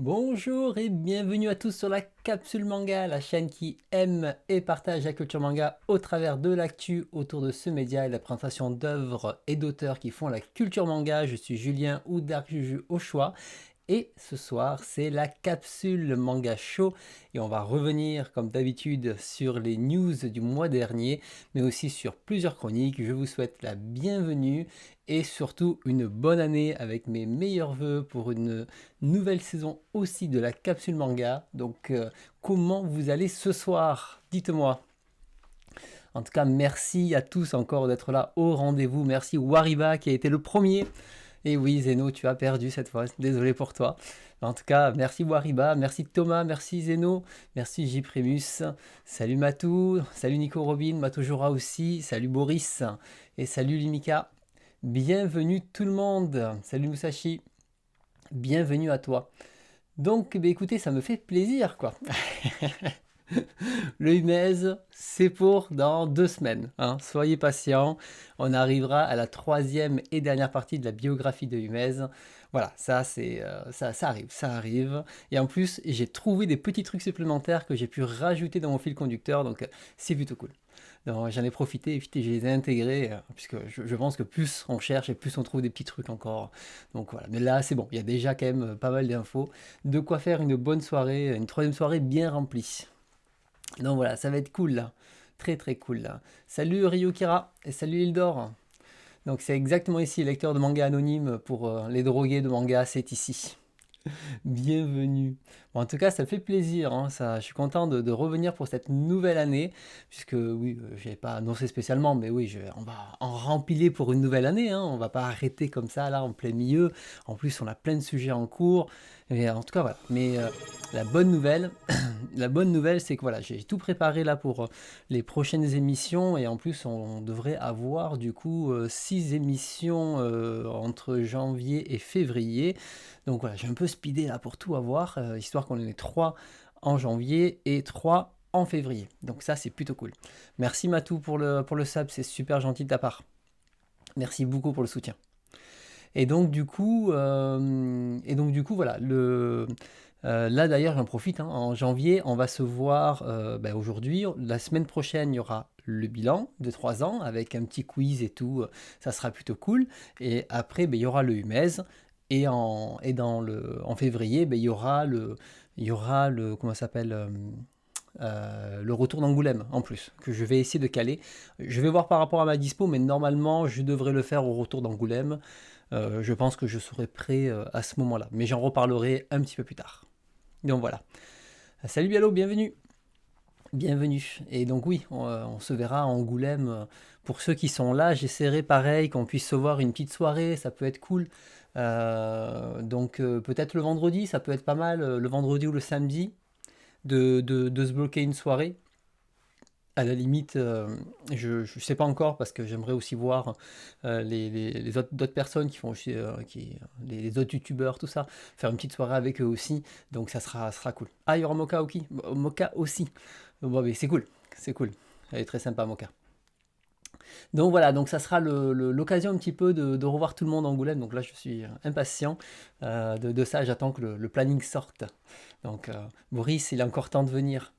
Bonjour et bienvenue à tous sur la Capsule Manga, la chaîne qui aime et partage la culture manga au travers de l'actu autour de ce média et la présentation d'œuvres et d'auteurs qui font la culture manga. Je suis Julien ou Dark Juju au choix. Et ce soir, c'est la capsule Manga Show et on va revenir comme d'habitude sur les news du mois dernier, mais aussi sur plusieurs chroniques. Je vous souhaite la bienvenue et surtout une bonne année avec mes meilleurs voeux pour une nouvelle saison aussi de la capsule Manga. Donc, comment vous allez ce soir? Dites-moi. En tout cas, merci à tous encore d'être là au rendez-vous. Merci Wariba qui a été le premier. Et oui, Zeno, tu as perdu cette fois. Désolé pour toi. En tout cas, merci Wariba, merci Thomas, merci Zeno, merci J. Primus. Salut Matou, salut Nico Robin, Matou Jura aussi, salut Boris et salut Limika. Bienvenue tout le monde. Salut Musashi. Bienvenue à toi. Donc, bah, écoutez, ça me fait plaisir, quoi. Le Humez, c'est pour dans 2 semaines. Hein. Soyez patients, on arrivera à la 3e et dernière partie de la biographie de Humez. Voilà, ça, ça arrive, ça arrive. Et en plus, j'ai trouvé des petits trucs supplémentaires que j'ai pu rajouter dans mon fil conducteur, donc c'est plutôt cool. Donc j'en ai profité et puis je les ai intégrés, puisque je pense que plus on cherche et plus on trouve des petits trucs encore. Donc voilà, mais là c'est bon, il y a déjà quand même pas mal d'infos. De quoi faire une bonne soirée, une 3e soirée bien remplie. Donc voilà, ça va être cool là. Très très cool là. Salut Ryukira et salut Ildor. Donc c'est exactement ici, lecteur de manga anonyme pour les drogués de manga, c'est ici. Bienvenue. Bon, en tout cas, ça fait plaisir. Hein, ça, je suis content de revenir pour cette nouvelle année, puisque oui, je n'avais pas annoncé spécialement, mais oui, on va en rempiler pour une nouvelle année. Hein, on va pas arrêter comme ça là en plein milieu. En plus, on a plein de sujets en cours. Et en tout cas, voilà. Mais la bonne nouvelle, la bonne nouvelle, c'est que voilà, j'ai tout préparé là pour les prochaines émissions, et en plus, on devrait avoir du coup 6 émissions entre janvier et février. Donc voilà, j'ai un peu speedé là pour tout avoir, histoire qu'on en ait 3 en janvier et 3 en février. Donc ça, c'est plutôt cool. Merci Matou pour le sub, c'est super gentil de ta part. Merci beaucoup pour le soutien. Et donc du coup, voilà, là d'ailleurs j'en profite, hein, en janvier on va se voir aujourd'hui, la semaine prochaine il y aura le bilan de 3 ans avec un petit quiz et tout, ça sera plutôt cool. Et après il y aura le Humez. En février, il y aura le comment ça s'appelle le retour d'Angoulême en plus, que je vais essayer de caler. Je vais voir par rapport à ma dispo, mais normalement je devrais le faire au retour d'Angoulême. Je pense que je serai prêt à ce moment-là, mais j'en reparlerai un petit peu plus tard. Donc voilà. Salut Bialo, bienvenue. Bienvenue. Et donc oui, on se verra à Angoulême. Pour ceux qui sont là, j'essaierai pareil qu'on puisse se voir une petite soirée, ça peut être cool. Donc peut-être le vendredi, ça peut être pas mal, le vendredi ou le samedi, de se bloquer une soirée. À la limite, je ne sais pas encore parce que j'aimerais aussi voir les d'autres personnes qui font aussi, les autres youtubeurs, tout ça, faire une petite soirée avec eux aussi. Donc ça sera cool. Ah, il y aura Moka aussi. Moka aussi. Bon, mais c'est cool, c'est cool. Elle est très sympa, Moka. Donc voilà, donc ça sera l'occasion un petit peu de revoir tout le monde en Angoulême. Donc là, je suis impatient de ça. J'attends que le planning sorte. Donc Boris, il a encore temps de venir.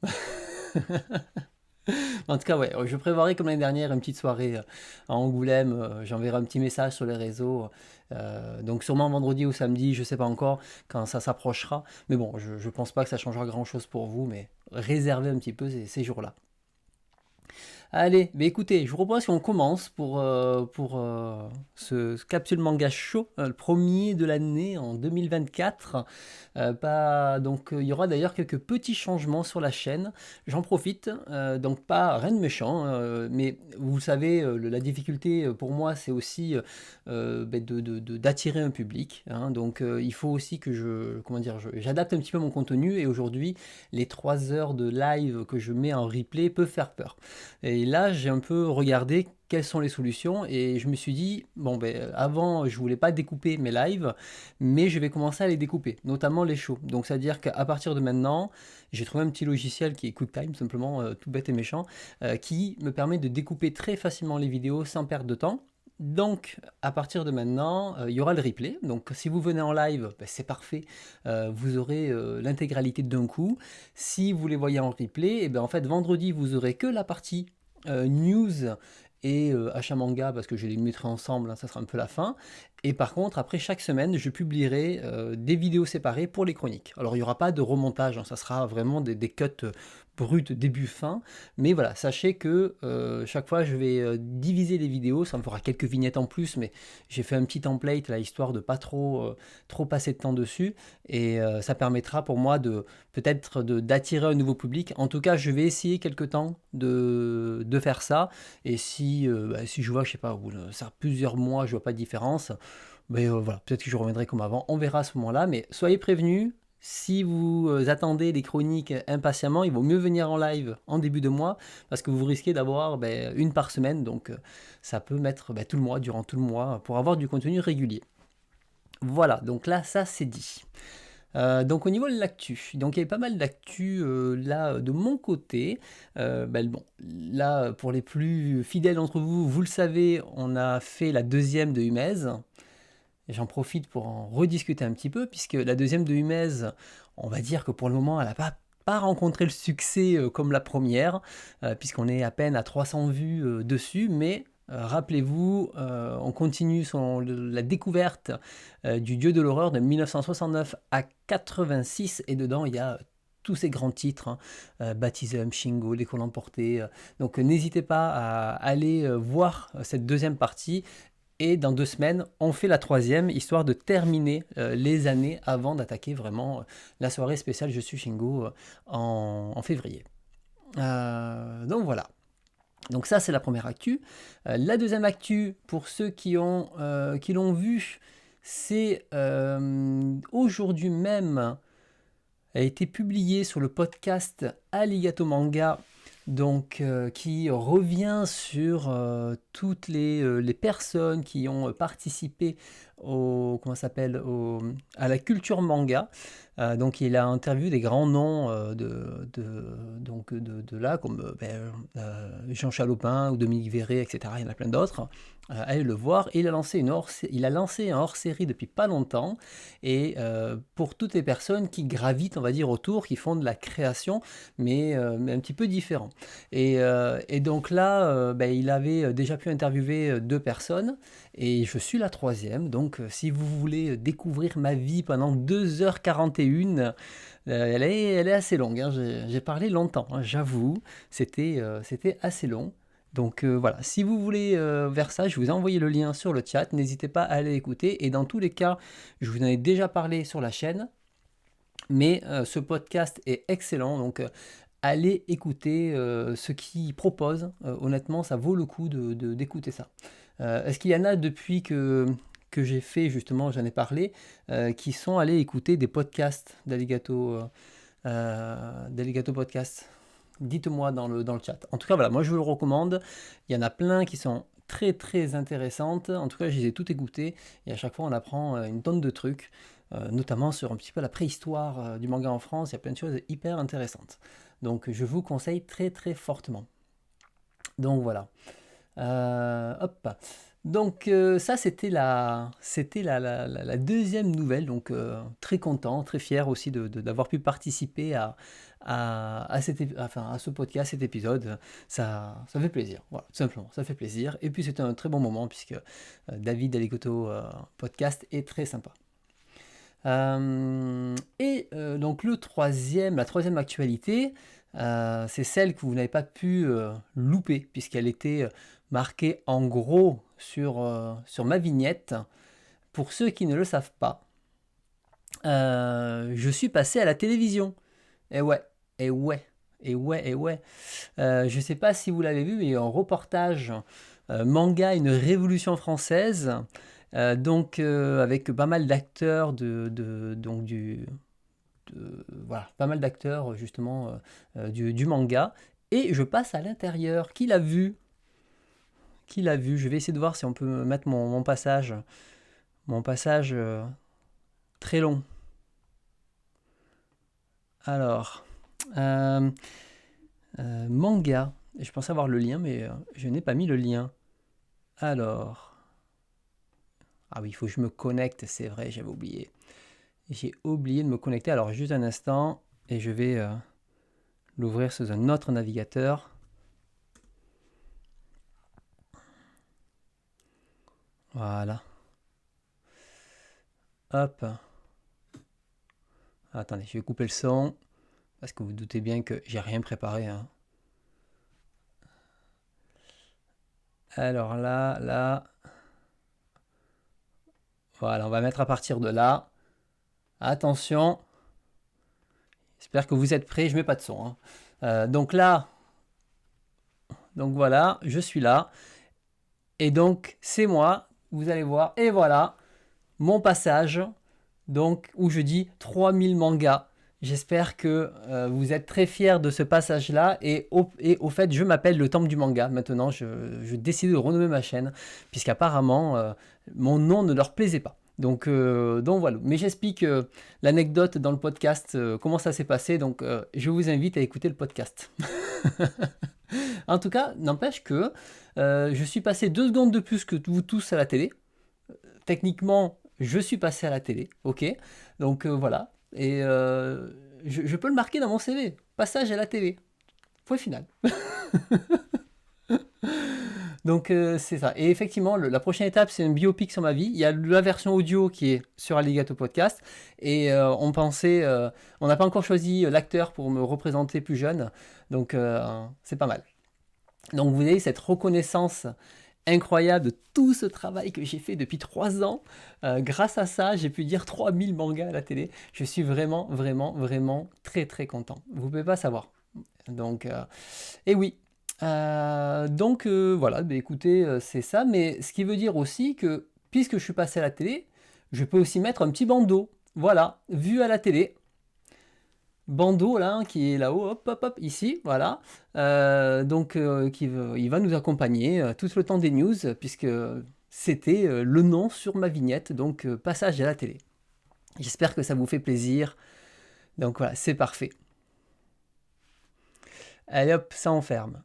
En tout cas, ouais, je prévoirai comme l'année dernière une petite soirée à Angoulême. J'enverrai un petit message sur les réseaux. Donc sûrement vendredi ou samedi, je sais pas encore quand ça s'approchera. Mais bon, je pense pas que ça changera grand chose pour vous, mais réservez un petit peu ces jours-là. Allez, mais écoutez, je vous propose qu'on commence pour ce capsule manga show, le premier de l'année en 2024. Donc il y aura d'ailleurs quelques petits changements sur la chaîne. J'en profite, donc pas rien de méchant, mais vous savez, la difficulté pour moi c'est aussi d'attirer un public. Hein. Donc il faut aussi que j'adapte un petit peu mon contenu, et aujourd'hui les 3 heures de live que je mets en replay peuvent faire peur. Et là, j'ai un peu regardé quelles sont les solutions, et je me suis dit, bon, avant, je voulais pas découper mes lives, mais je vais commencer à les découper, notamment les shows. Donc, c'est-à-dire qu'à partir de maintenant, j'ai trouvé un petit logiciel qui est QuickTime, simplement, tout bête et méchant, qui me permet de découper très facilement les vidéos sans perdre de temps. Donc, à partir de maintenant, il y aura le replay. Donc, si vous venez en live, c'est parfait. Vous aurez l'intégralité d'un coup. Si vous les voyez en replay, en fait, vendredi, vous aurez que la partie news et achat manga, parce que je les mettrai ensemble, hein, ça sera un peu la fin. Et par contre, après chaque semaine, je publierai des vidéos séparées pour les chroniques. Alors, il n'y aura pas de remontage, hein, ça sera vraiment des cuts bruts début-fin. Mais voilà, sachez que chaque fois, je vais diviser les vidéos. Ça me fera quelques vignettes en plus, mais j'ai fait un petit template là, histoire de pas trop passer de temps dessus. Et ça permettra pour moi de peut-être d'attirer un nouveau public. En tout cas, je vais essayer quelque temps de faire ça. Et si je vois, je sais pas, ça plusieurs mois, je vois pas de différence, voilà, peut-être que je reviendrai comme avant. On verra à ce moment-là, mais soyez prévenus. Si vous attendez les chroniques impatiemment, il vaut mieux venir en live en début de mois parce que vous risquez d'avoir une par semaine, donc ça peut mettre tout le mois, durant tout le mois, pour avoir du contenu régulier. Voilà, donc là, ça c'est dit. Donc au niveau de l'actu, donc il y avait pas mal d'actu là de mon côté. Bon, là pour les plus fidèles d'entre vous, vous le savez, on a fait la deuxième de Humez. Et j'en profite pour en rediscuter un petit peu, puisque la deuxième de Humez, on va dire que pour le moment, elle n'a pas rencontré le succès comme la première, puisqu'on est à peine à 300 vues dessus, mais rappelez-vous, on continue la découverte du dieu de l'horreur de 1969 à 86, et dedans il y a tous ces grands titres, hein, Baptism, Shingo, L'école emportée. Donc n'hésitez pas à aller voir cette deuxième partie. Et dans 2 semaines, on fait la troisième, histoire de terminer les années avant d'attaquer vraiment la soirée spéciale Je suis Shingo en février. Donc voilà. Donc ça, c'est la première actu. La deuxième actu, pour ceux qui l'ont vu, c'est aujourd'hui même a été publié sur le podcast Aligato Manga, donc qui revient sur toutes les personnes qui ont participé à la culture manga. Donc il a interviewé des grands noms de là, comme Jean Chalopin ou Dominique Verret, etc. Il y en a plein d'autres. Allez le voir. Et il a lancé un hors-série depuis pas longtemps. Et pour toutes les personnes qui gravitent, on va dire, autour, qui font de la création, mais un petit peu différent. Et donc là, il avait déjà pu interviewer 2 personnes, et je suis la troisième. Donc si vous voulez découvrir ma vie pendant 2h41, elle est assez longue, hein. J'ai parlé longtemps, hein, j'avoue, c'était assez long. Donc voilà, si vous voulez vers ça, je vous ai envoyé le lien sur le chat, n'hésitez pas à aller écouter. Et dans tous les cas, je vous en ai déjà parlé sur la chaîne, mais ce podcast est excellent, donc allez écouter ce qu'il propose. Honnêtement, ça vaut le coup d'écouter ça. Est-ce qu'il y en a depuis que j'ai fait, justement, j'en ai parlé, qui sont allés écouter des podcasts d'Aligato Podcast? Dites-moi dans le chat. En tout cas, voilà, moi je vous le recommande. Il y en a plein qui sont très très intéressantes. En tout cas, je les ai toutes écoutées et à chaque fois on apprend une tonne de trucs, notamment sur un petit peu la préhistoire du manga en France. Il y a plein de choses hyper intéressantes. Donc je vous conseille très très fortement. Donc voilà. Hop. Donc ça c'était la deuxième nouvelle, donc très content, très fier aussi d'avoir pu participer à ce podcast, cet épisode. Ça fait plaisir, voilà, tout simplement, ça fait plaisir. Et puis c'était un très bon moment puisque David Aligoto podcast est très sympa. Donc la troisième actualité, c'est celle que vous n'avez pas pu louper, puisqu'elle était marquée en gros sur ma vignette. Pour ceux qui ne le savent pas, je suis passé à la télévision. Et ouais, et ouais, et ouais, et ouais. Je ne sais pas si vous l'avez vu, mais un reportage manga, une révolution française. Donc avec pas mal d'acteurs voilà, pas mal d'acteurs justement du manga. Et je passe à l'intérieur. Qui l'a vu? Qui l'a vu? Je vais essayer de voir si on peut mettre mon passage. Mon passage très long. Alors, euh, manga. Je pensais avoir le lien, mais je n'ai pas mis le lien. Alors, Ah oui, il faut que je me connecte, c'est vrai, j'avais oublié. J'ai oublié de me connecter, alors juste un instant, et je vais l'ouvrir sous un autre navigateur. Voilà. Hop. Attendez, je vais couper le son, parce que vous doutez bien que j'ai rien préparé, hein. Alors là, voilà, on va mettre à partir de là. Attention, j'espère que vous êtes prêts, je mets pas de son, hein. Donc là, donc voilà, je suis là. Et donc, c'est moi, vous allez voir. Et voilà, mon passage, donc, où je dis 3000 mangas. J'espère que vous êtes très fiers de ce passage-là. Et au fait, je m'appelle le Temple du Manga. Maintenant, je décide de renommer ma chaîne, puisqu'apparemment, mon nom ne leur plaisait pas. Donc voilà. Mais j'explique l'anecdote dans le podcast, comment ça s'est passé. Donc, je vous invite à écouter le podcast. En tout cas, n'empêche que je suis passé 2 secondes de plus que vous tous à la télé. Techniquement, je suis passé à la télé, ok. Donc voilà. Et je peux le marquer dans mon CV. Passage à la télé. Point final. Donc c'est ça. Et effectivement, la prochaine étape, c'est un biopic sur ma vie. Il y a la version audio qui est sur Alligato Podcast. Et on n'a pas encore choisi l'acteur pour me représenter plus jeune. Donc c'est pas mal. Donc vous avez cette reconnaissance incroyable de tout ce travail que j'ai fait depuis 3 ans. Grâce à ça, j'ai pu dire 3000 mangas à la télé. Je suis vraiment, vraiment, vraiment très, très content. Vous ne pouvez pas savoir. Donc, et oui. Voilà, bah, écoutez, c'est ça. Mais ce qui veut dire aussi que, puisque je suis passé à la télé, je peux aussi mettre un petit bandeau. Voilà, vu à la télé, bandeau là, hein, qui est là-haut, hop, hop, hop, ici, voilà. Il va nous accompagner tout le temps des news, puisque c'était le nom sur ma vignette, donc passage à la télé. J'espère que ça vous fait plaisir. Donc voilà, c'est parfait. Allez hop, ça enferme.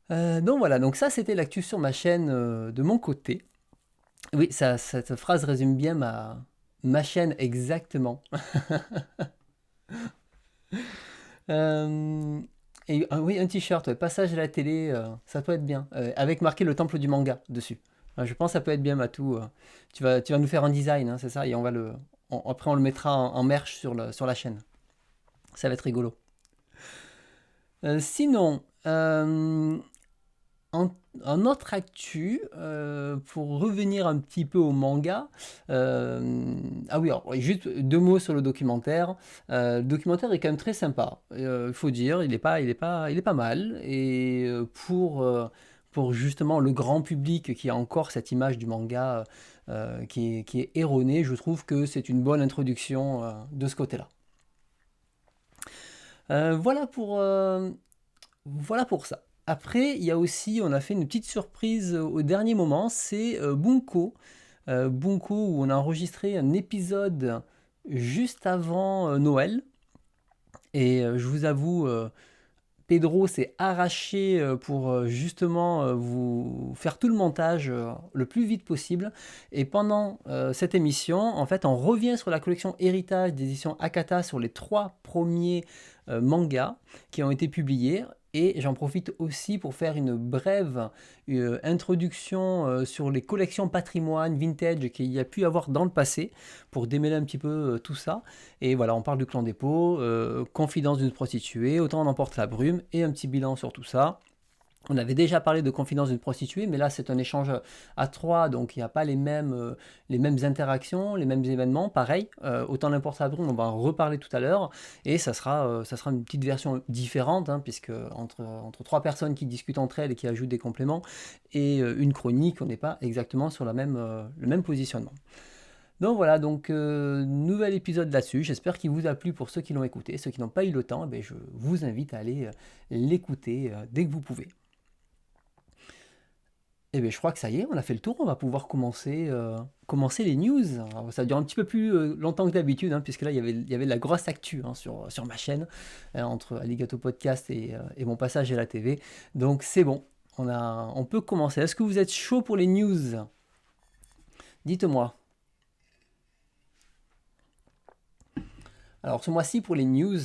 Donc voilà, donc ça c'était l'actu sur ma chaîne de mon côté. Oui, cette phrase résume bien ma chaîne exactement. Euh, oui, un t-shirt, ouais, passage à la télé, ça peut être bien. Avec marqué le temple du manga dessus. Je pense que ça peut être bien, Matou. Tu vas nous faire un design, hein, c'est ça? Et après, on le mettra en merch sur la chaîne. Ça va être rigolo. Sinon, en autre actu, pour revenir un petit peu au manga, ah oui, alors, juste 2 mots sur le documentaire. Le documentaire est quand même très sympa, il faut dire, il est pas mal. Et pour justement le grand public qui a encore cette image du manga qui est erronée, je trouve que c'est une bonne introduction de ce côté-là. Voilà pour ça. Après, il y a aussi, on a fait une petite surprise au dernier moment, c'est Bunko. Bunko, où on a enregistré un épisode juste avant Noël. Et je vous avoue, Pedro s'est arraché pour justement vous faire tout le montage le plus vite possible. Et pendant cette émission, en fait, on revient sur la collection Héritage d'édition Akata sur les 3 premiers mangas qui ont été publiés. Et j'en profite aussi pour faire une brève introduction sur les collections patrimoine vintage qu'il y a pu avoir dans le passé pour démêler un petit peu tout ça. Et voilà, on parle du clan des pots, confidence d'une prostituée, autant on emporte la brume, et un petit bilan sur tout ça. On avait déjà parlé de confidence d'une prostituée, mais là c'est un échange à 3, donc il n'y a pas les mêmes interactions, les mêmes événements. Pareil, autant n'importe la brume, on va en reparler tout à l'heure, et ça sera une petite version différente, hein, puisque entre 3 personnes qui discutent entre elles et qui ajoutent des compléments, et une chronique, on n'est pas exactement sur le même positionnement. Donc voilà, nouvel épisode là-dessus. J'espère qu'il vous a plu pour ceux qui l'ont écouté. Ceux qui n'ont pas eu le temps, je vous invite à aller l'écouter dès que vous pouvez. Je crois que ça y est, on a fait le tour. On va pouvoir commencer les news. Alors, ça dure un petit peu plus longtemps que d'habitude, hein, puisque là, il y avait de la grosse actu, hein, sur ma chaîne, entre Alligato Podcast et mon passage à la TV. Donc c'est bon, on peut commencer. Est-ce que vous êtes chaud pour les news? Dites-moi. Alors ce mois-ci pour les news,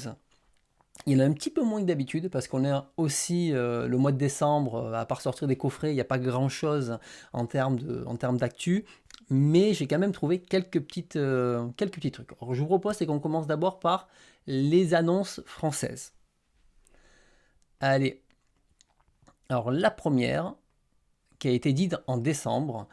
il y en a un petit peu moins que d'habitude parce qu'on est aussi le mois de décembre, à part sortir des coffrets, il n'y a pas grand-chose en termes d'actu, mais j'ai quand même trouvé quelques petits trucs. Alors, je vous propose c'est qu'on commence d'abord par les annonces françaises. Allez, alors la première qui a été dite en décembre,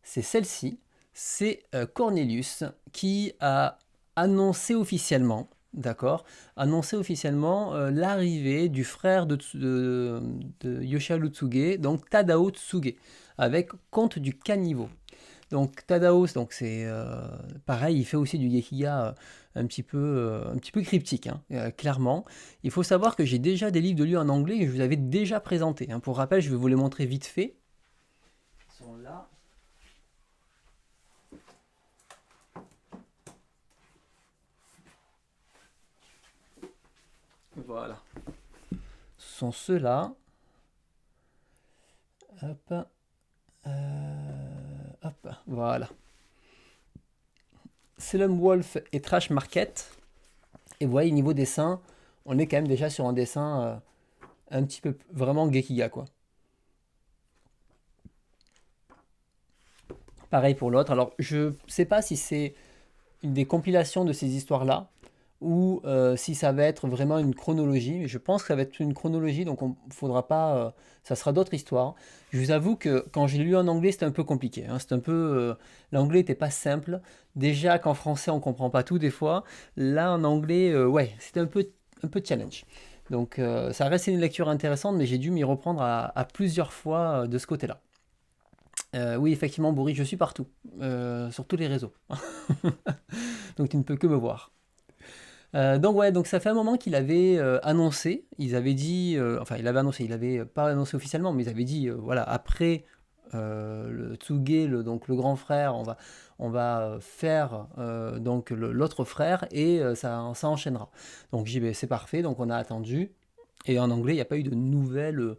c'est celle-ci, c'est Cornelius qui a annoncé officiellement, d'accord, annoncé officiellement l'arrivée du frère de Yoshiharu Tsuge, donc Tadao Tsuge, avec Comte du Caniveau. Donc Tadao, donc c'est pareil, il fait aussi du Gekiga un petit peu cryptique, hein, clairement. Il faut savoir que j'ai déjà des livres de lui en anglais que je vous avais déjà présentés, hein. Pour rappel, je vais vous les montrer vite fait. Ils sont là. Voilà. Ce sont ceux-là. Hop. Hop. Voilà. Salem Wolf et Trash Market. Et vous voyez, niveau dessin, on est quand même déjà sur un dessin un petit peu vraiment Gekiga, quoi. Pareil pour l'autre. Alors, je sais pas si c'est une des compilations de ces histoires-là ou si ça va être vraiment une chronologie. Mais je pense que ça va être une chronologie, donc on faudra pas. Ça sera d'autres histoires. Je vous avoue que quand j'ai lu en anglais, c'était un peu compliqué, hein. C'était un peu, l'anglais n'était pas simple. Déjà qu'en français, on comprend pas tout des fois. Là, en anglais, ouais, c'était un peu challenge. Donc, ça reste une lecture intéressante, mais j'ai dû m'y reprendre à plusieurs fois de ce côté-là. Oui, effectivement, Boris, je suis partout, sur tous les réseaux. Donc tu ne peux que me voir. Donc ouais, donc ça fait un moment qu'il avait annoncé, ils avaient dit, enfin il avait annoncé, il avait pas annoncé officiellement, mais ils avaient dit, voilà, après le Tsuge, donc le grand frère, on va faire donc l'autre frère et ça enchaînera. Donc j'y vais, c'est parfait, donc on a attendu. Et en anglais, il n'y a pas eu de nouvelles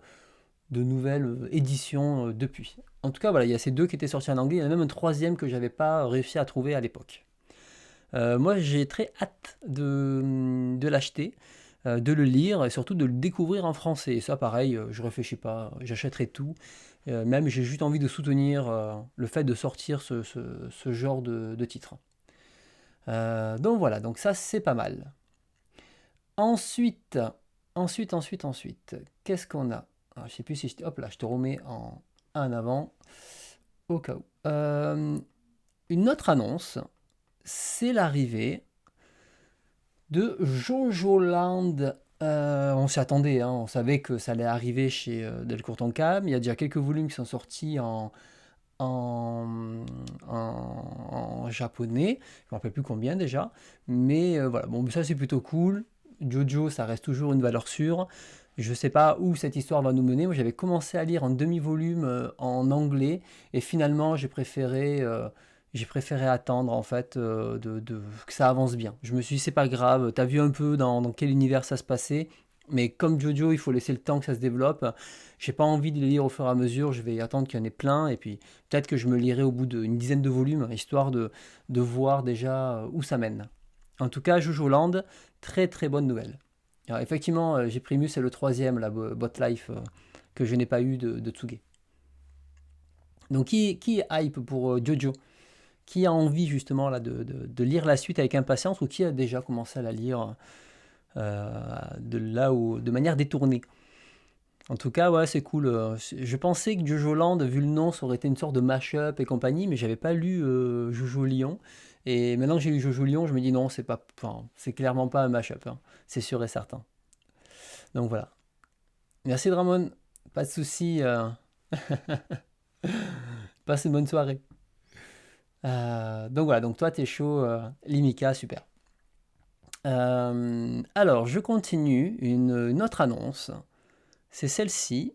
éditions depuis. En tout cas, voilà, il y a ces deux qui étaient sortis en anglais. Il y en a même un troisième que j'avais pas réussi à trouver à l'époque. Moi, j'ai très hâte de l'acheter, de le lire et surtout de le découvrir en français. Et ça, pareil, je réfléchis pas, j'achèterai tout. Même, j'ai juste envie de soutenir le fait de sortir ce genre de titre. Donc voilà, donc ça, c'est pas mal. Ensuite, ensuite, qu'est-ce qu'on a? Alors, je sais plus si hop là, je te remets en avant au cas où. Une autre annonce, c'est l'arrivée de Jojo Land. On s'y attendait, hein, on savait que ça allait arriver chez Delcourt Tonkam. Il y a déjà quelques volumes qui sont sortis en, en japonais. Je ne me rappelle plus combien déjà. Mais voilà, bon, ça c'est plutôt cool. Jojo, ça reste toujours une valeur sûre. Je ne sais pas où cette histoire va nous mener. Moi, j'avais commencé à lire en demi-volume en anglais. Et finalement, j'ai préféré attendre en fait que ça avance bien. Je me suis dit, c'est pas grave. T'as vu un peu dans quel univers ça se passait. Mais comme Jojo, il faut laisser le temps que ça se développe. J'ai pas envie de les lire au fur et à mesure. Je vais attendre qu'il y en ait plein. Et puis peut-être que je me lirai au bout d'une dizaine de volumes, histoire de voir déjà où ça mène. En tout cas, Jojo Land, très très bonne nouvelle. Alors, effectivement, j'ai Primus, c'est le troisième, la Bot Life, que je n'ai pas eu de Tsuge. Donc qui est hype pour Jojo? Qui a envie justement là, de lire la suite avec impatience ou qui a déjà commencé à la lire de manière détournée? En tout cas, ouais, c'est cool. Je pensais que Jojo Land, vu le nom, ça aurait été une sorte de mash-up et compagnie, mais j'avais pas lu Jojo Lion. Et maintenant que j'ai lu Jojo Lion, je me dis non, c'est pas, enfin, c'est clairement pas un mash-up, hein. C'est sûr et certain. Donc voilà. Merci Dramon. Pas de souci. Passe une bonne soirée. Donc voilà, donc toi t'es chaud, Limika, super. Alors, je continue une autre annonce. C'est celle-ci.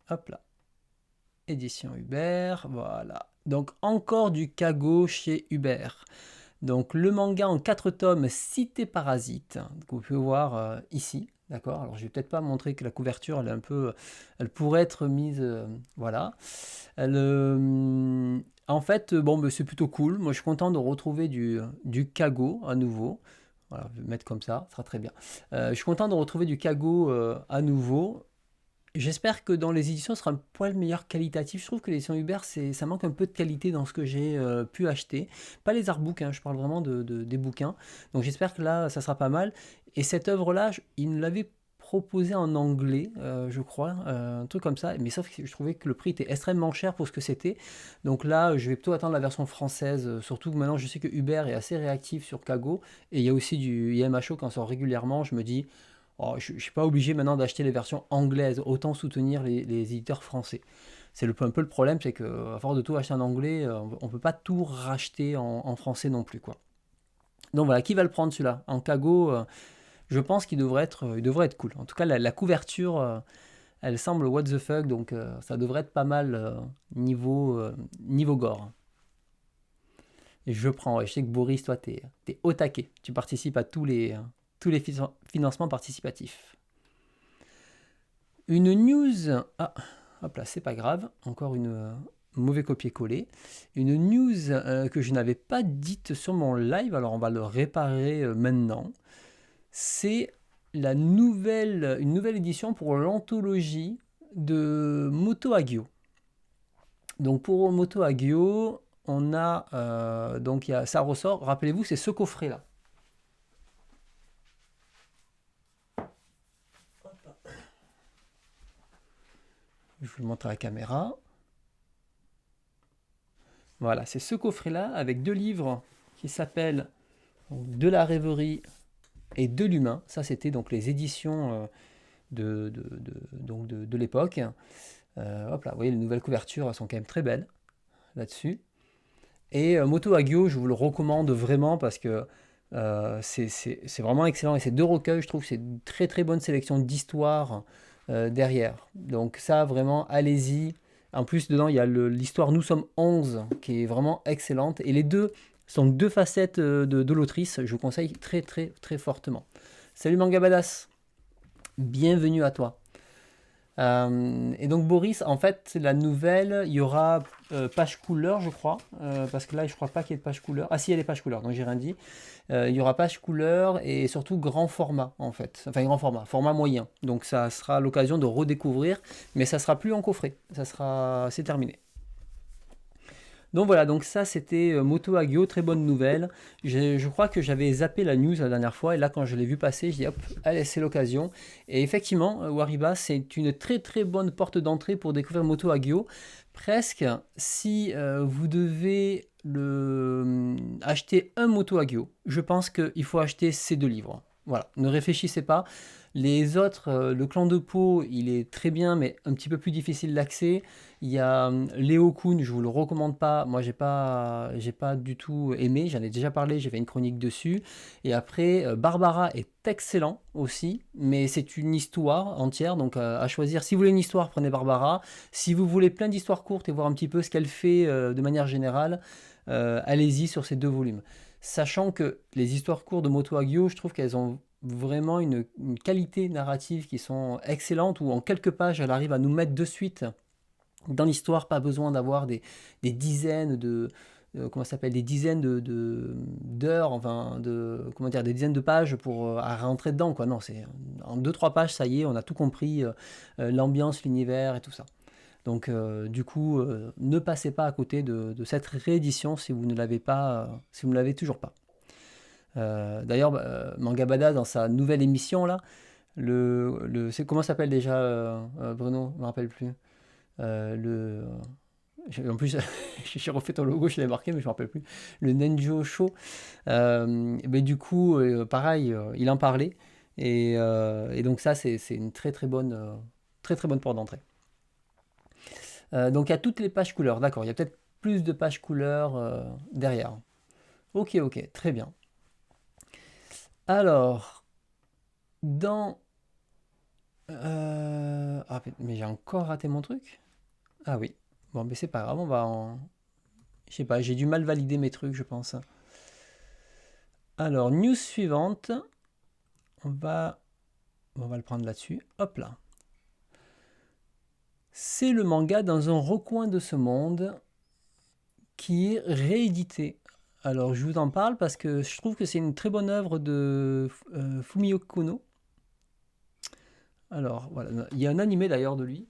Hop là. Édition Hubert. Voilà. Donc, encore du Kago chez Hubert. Donc, le manga en 4 tomes, Cité Parasite, que vous pouvez voir ici. D'accord. Alors, je vais peut-être pas montrer que la couverture, elle pourrait être mise. Voilà. Elle, En fait, bon, bah, c'est plutôt cool. Moi, je suis content de retrouver du Kago à nouveau. Voilà, je vais le mettre comme ça sera très bien. Je suis content de retrouver du Kago à nouveau. J'espère que dans les éditions, ce sera un poil meilleur qualitatif. Je trouve que les éditions Hubert, ça manque un peu de qualité dans ce que j'ai pu acheter. Pas les artbooks, hein, je parle vraiment des bouquins. Donc j'espère que là, ça sera pas mal. Et cette œuvre-là, il me l'avait proposé en anglais, je crois, un truc comme ça. Mais sauf que je trouvais que le prix était extrêmement cher pour ce que c'était. Donc là, je vais plutôt attendre la version française. Surtout que maintenant, je sais que Hubert est assez réactif sur Kago. Et il y a aussi du IMHO qui en sort régulièrement. Je me dis, oh, je ne suis pas obligé maintenant d'acheter les versions anglaises, autant soutenir les éditeurs français. C'est un peu le problème, c'est qu'à force de tout acheter en anglais, on ne peut pas tout racheter en français non plus, quoi. Donc voilà, qui va le prendre celui-là? En Kago, je pense il devrait être cool. En tout cas, la couverture, elle semble what the fuck, donc ça devrait être pas mal niveau gore. Et je prends, ouais, je sais que Boris, toi, t'es au taquet. Tu participes à tous les financements participatifs. Une news. Ah, hop là, c'est pas grave. Encore une mauvais copier-coller. Une news que je n'avais pas dite sur mon live, alors on va le réparer maintenant. C'est une nouvelle édition pour l'anthologie de Moto Hagio. Donc pour Moto Hagio, on a donc ça ressort. Rappelez-vous, c'est ce coffret là. Je vous le montre à la caméra. Voilà, c'est ce coffret-là avec deux livres qui s'appellent De la rêverie et De l'humain. Ça, c'était donc les éditions de l'époque. Hop là, vous voyez, les nouvelles couvertures elles sont quand même très belles là-dessus. Et Moto Hagio, je vous le recommande vraiment parce que c'est vraiment excellent. Et ces deux recueils, je trouve que c'est une très très bonne sélection d'histoires derrière. Donc ça, vraiment, allez-y. En plus, dedans, il y a l'histoire Nous sommes 11 qui est vraiment excellente. Et les deux sont deux facettes de l'autrice. Je vous conseille très très très fortement. Salut Manga Badass, bienvenue à toi. Et donc Boris, en fait, la nouvelle, il y aura page couleur, je crois, parce que là, je crois pas qu'il y ait de page couleur. Ah si, il y a des pages couleur, donc j'ai rien dit. Il y aura page couleur et surtout grand format, en fait. Enfin, grand format moyen. Donc ça sera l'occasion de redécouvrir, mais ça sera plus en coffret. C'est terminé. Donc voilà, donc ça c'était Moto Hagio, très bonne nouvelle. Je crois que j'avais zappé la news la dernière fois et là quand je l'ai vu passer, je dis hop, allez c'est l'occasion. Et effectivement, Wariba c'est une très très bonne porte d'entrée pour découvrir Moto Hagio. Presque si vous devez acheter un Moto Hagio, je pense qu'il faut acheter ces deux livres. Voilà, ne réfléchissez pas. Les autres, le clan de Pau, il est très bien, mais un petit peu plus difficile d'accès. Il y a Léo Kuhn, je vous le recommande pas. Moi, j'ai pas du tout aimé. J'en ai déjà parlé, j'ai fait une chronique dessus. Et après, Barbara est excellent aussi, mais c'est une histoire entière. Donc, à choisir. Si vous voulez une histoire, prenez Barbara. Si vous voulez plein d'histoires courtes et voir un petit peu ce qu'elle fait de manière générale, allez-y sur ces deux volumes. Sachant que les histoires courtes de Moto Hagio, je trouve qu'elles ont vraiment une qualité narrative qui sont excellentes, où en quelques pages, elle arrive à nous mettre de suite dans l'histoire, pas besoin d'avoir des dizaines de comment ça s'appelle, des dizaines d'heures, enfin comment dire, des dizaines de pages pour à rentrer dedans, quoi. Non, c'est en deux trois pages, ça y est, on a tout compris, l'ambiance, l'univers et tout ça. Donc du coup, ne passez pas à côté de cette réédition si vous ne l'avez pas, si vous ne l'avez toujours pas. D'ailleurs, Manga Bada dans sa nouvelle émission là, c'est comment ça s'appelle déjà Bruno, je me rappelle plus. Le En plus, j'ai refait ton logo, je l'ai marqué, mais je ne me rappelle plus. Le Nenjo Show. Mais du coup, pareil, il en parlait. Et donc ça, c'est une très très bonne porte d'entrée. Donc il y a toutes les pages couleurs, d'accord. Il y a peut-être plus de pages couleurs derrière. Ok, ok, très bien. Alors, dans... Ah, mais j'ai encore raté mon truc? Ah oui. Bon, mais c'est pas grave, on va en... Je sais pas, j'ai du mal valider mes trucs, je pense. Alors, news suivante. On va le prendre là-dessus. Hop là. C'est le manga dans un recoin de ce monde qui est réédité. Alors, je vous en parle parce que je trouve que c'est une très bonne œuvre de Fumio Kono. Alors, voilà, il y a un animé d'ailleurs de lui.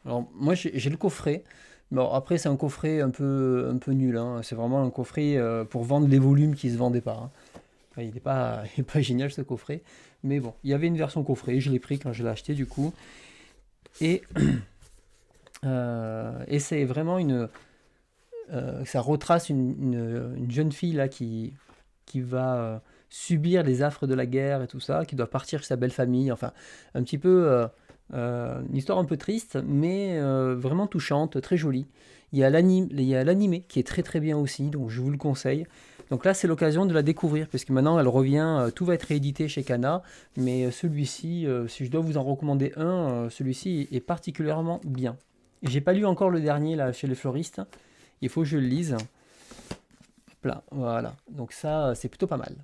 Alors, moi, j'ai le coffret. Bon, après, c'est un coffret un peu nul, hein. C'est vraiment un coffret pour vendre les volumes qui se vendaient pas, hein. Enfin, il est pas génial ce coffret. Mais bon, il y avait une version coffret. Je l'ai pris quand je l'ai acheté, du coup. Et, et c'est vraiment ça retrace une jeune fille là qui va subir les affres de la guerre et tout ça, qui doit partir chez sa belle famille. Enfin, un petit peu une histoire un peu triste, mais vraiment touchante, très jolie. Il y a l'animé qui est très très bien aussi, donc je vous le conseille. Donc là, c'est l'occasion de la découvrir, puisque maintenant elle revient, tout va être réédité chez Kana, mais celui-ci, si je dois vous en recommander un, celui-ci est particulièrement bien. J'ai pas lu encore le dernier là chez les fleuristes, il faut que je le lise. Hop là, voilà. Donc ça, c'est plutôt pas mal.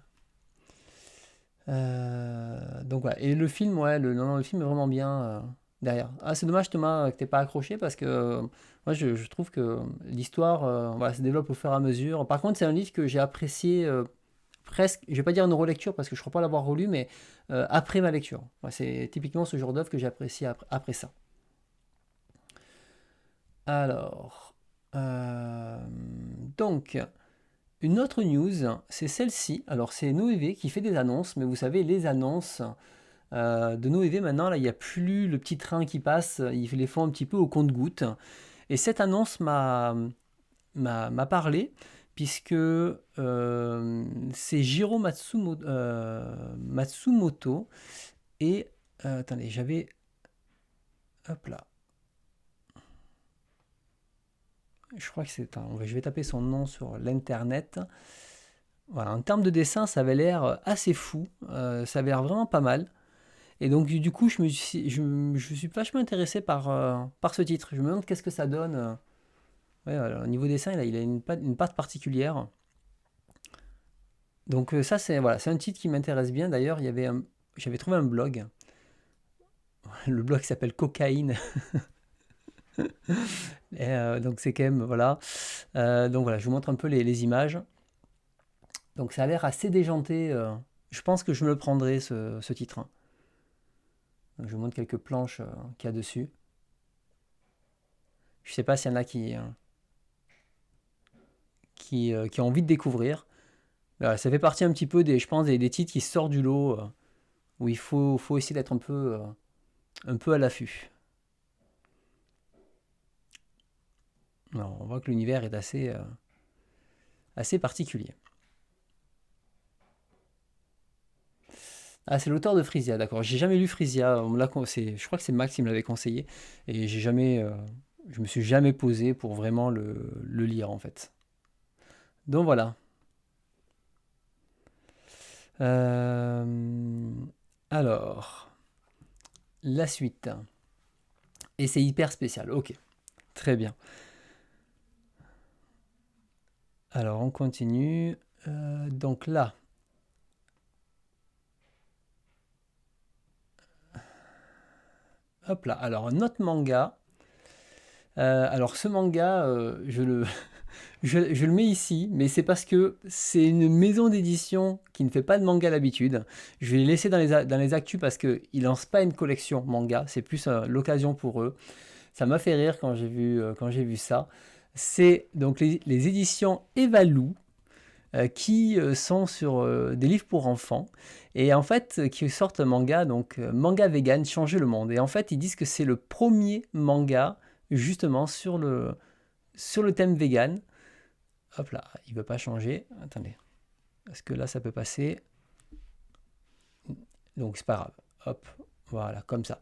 Donc voilà. Et le film, ouais, non, le film est vraiment bien derrière. Ah, c'est dommage Thomas que t'aies pas accroché parce que moi je trouve que l'histoire voilà, se développe au fur et à mesure. Par contre, c'est un livre que j'ai apprécié presque, je vais pas dire une relecture parce que je crois pas l'avoir relu, mais après ma lecture. Ouais, c'est typiquement ce genre d'œuvre que j'ai apprécié après ça. Alors, donc, une autre news, c'est celle-ci. Alors, c'est Noévé qui fait des annonces, mais vous savez, les annonces de Noévé, maintenant, là, il n'y a plus le petit train qui passe, ils les font un petit peu au compte-gouttes. Et cette annonce m'a parlé, puisque c'est Jiro Matsumoto, et, attendez, j'avais, hop là, je crois que je vais taper son nom sur l'internet. Voilà, en termes de dessin, ça avait l'air assez fou, ça avait l'air vraiment pas mal. Et donc du coup, je me suis vachement intéressé par ce titre. Je me demande qu'est-ce que ça donne. Ouais, voilà, au niveau dessin, il a une patte particulière. Donc ça, c'est voilà, c'est un titre qui m'intéresse bien. D'ailleurs, j'avais trouvé un blog. Le blog s'appelle Cocaïne. Et, donc c'est quand même, voilà. Donc voilà, je vous montre un peu les images. Donc ça a l'air assez déjanté. Je pense que je me le prendrai, ce titre, hein. Donc, je vous montre quelques planches qu'il y a dessus. Je sais pas s'il y en a qui ont envie de découvrir. Voilà, ça fait partie un petit peu je pense, des titres qui sortent du lot, où il faut essayer d'être un peu à l'affût. Alors, on voit que l'univers est assez particulier. Ah, c'est l'auteur de Frisia, d'accord. J'ai jamais lu Frisia. Je crois que c'est Max qui me l'avait conseillé. Et je me suis jamais posé pour vraiment le lire, en fait. Donc voilà. Euh, alors, la suite. Et c'est hyper spécial. Ok, très bien. Alors, on continue. Donc là. Hop là. Alors, notre manga. Alors, ce manga, je le mets ici, mais c'est parce que c'est une maison d'édition qui ne fait pas de manga d'habitude. Je vais les laisser dans les actus parce qu'ils ne lancent pas une collection manga, c'est plus l'occasion pour eux. Ça m'a fait rire quand j'ai vu ça. C'est donc les éditions Evalou qui sont sur des livres pour enfants et en fait qui sortent un manga, donc manga vegan, changer le monde. Et en fait, ils disent que c'est le premier manga justement sur le thème vegan. Hop là, il ne veut pas changer. Attendez. Est-ce que là, ça peut passer? Donc, c'est pas grave. Hop, voilà, comme ça.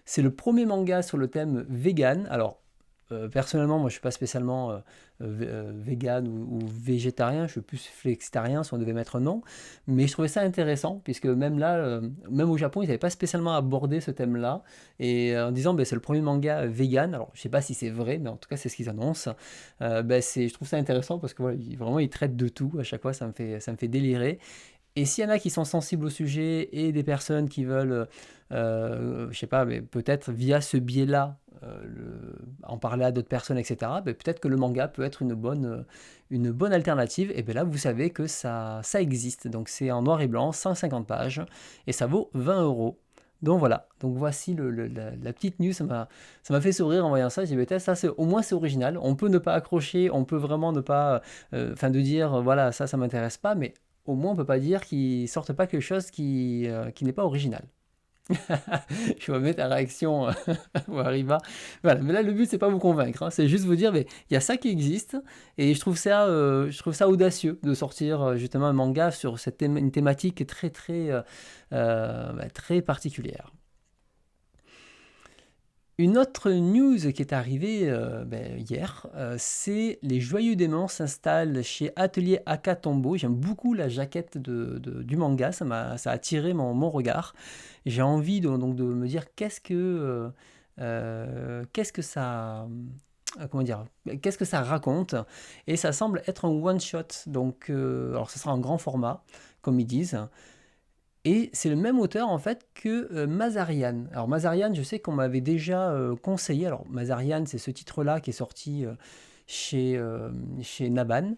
C'est le premier manga sur le thème vegan. Alors, personnellement, moi, je suis pas spécialement vegan ou végétarien. Je suis plus flexitarien, si on devait mettre un nom. Mais je trouvais ça intéressant, puisque même là, même au Japon, ils n'avaient pas spécialement abordé ce thème-là. Et en disant, ben, c'est le premier manga vegan. Alors, je sais pas si c'est vrai, mais en tout cas, c'est ce qu'ils annoncent. Ben, je trouve ça intéressant parce que voilà, vraiment, ils traitent de tout. À chaque fois, ça me fait délirer. Et s'il y en a qui sont sensibles au sujet et des personnes qui veulent, je sais pas, mais peut-être via ce biais-là, en parler à d'autres personnes, etc., ben, peut-être que le manga peut être une bonne alternative. Et bien là, vous savez que ça existe. Donc c'est en noir et blanc, 150 pages, et ça vaut 20 €. Donc voilà, donc voici la petite news, ça m'a fait sourire en voyant ça, j'ai dit, ça c'est, au moins c'est original, on peut ne pas accrocher, on peut vraiment ne pas, enfin de dire, voilà, ça m'intéresse pas, mais au moins on peut pas dire qu'ils sortent pas quelque chose qui n'est pas original. Je vois bien ta réaction, Arriva. Voilà, mais là le but c'est pas vous convaincre, hein, c'est juste vous dire, mais il y a ça qui existe, et je trouve ça audacieux de sortir justement un manga sur une thématique très très très particulière. Une autre news qui est arrivée hier, c'est les Joyeux Démons s'installent chez Atelier Akatombo. J'aime beaucoup la jaquette du manga, ça a attiré mon regard. J'ai envie donc de me dire qu'est-ce que ça, comment dire, qu'est-ce que ça raconte. Et ça semble être un one shot, donc alors ça sera en grand format, comme ils disent. Et c'est le même auteur en fait que Mazarian. Alors Mazarian, je sais qu'on m'avait déjà conseillé. Alors Mazarian, c'est ce titre-là qui est sorti chez Naban.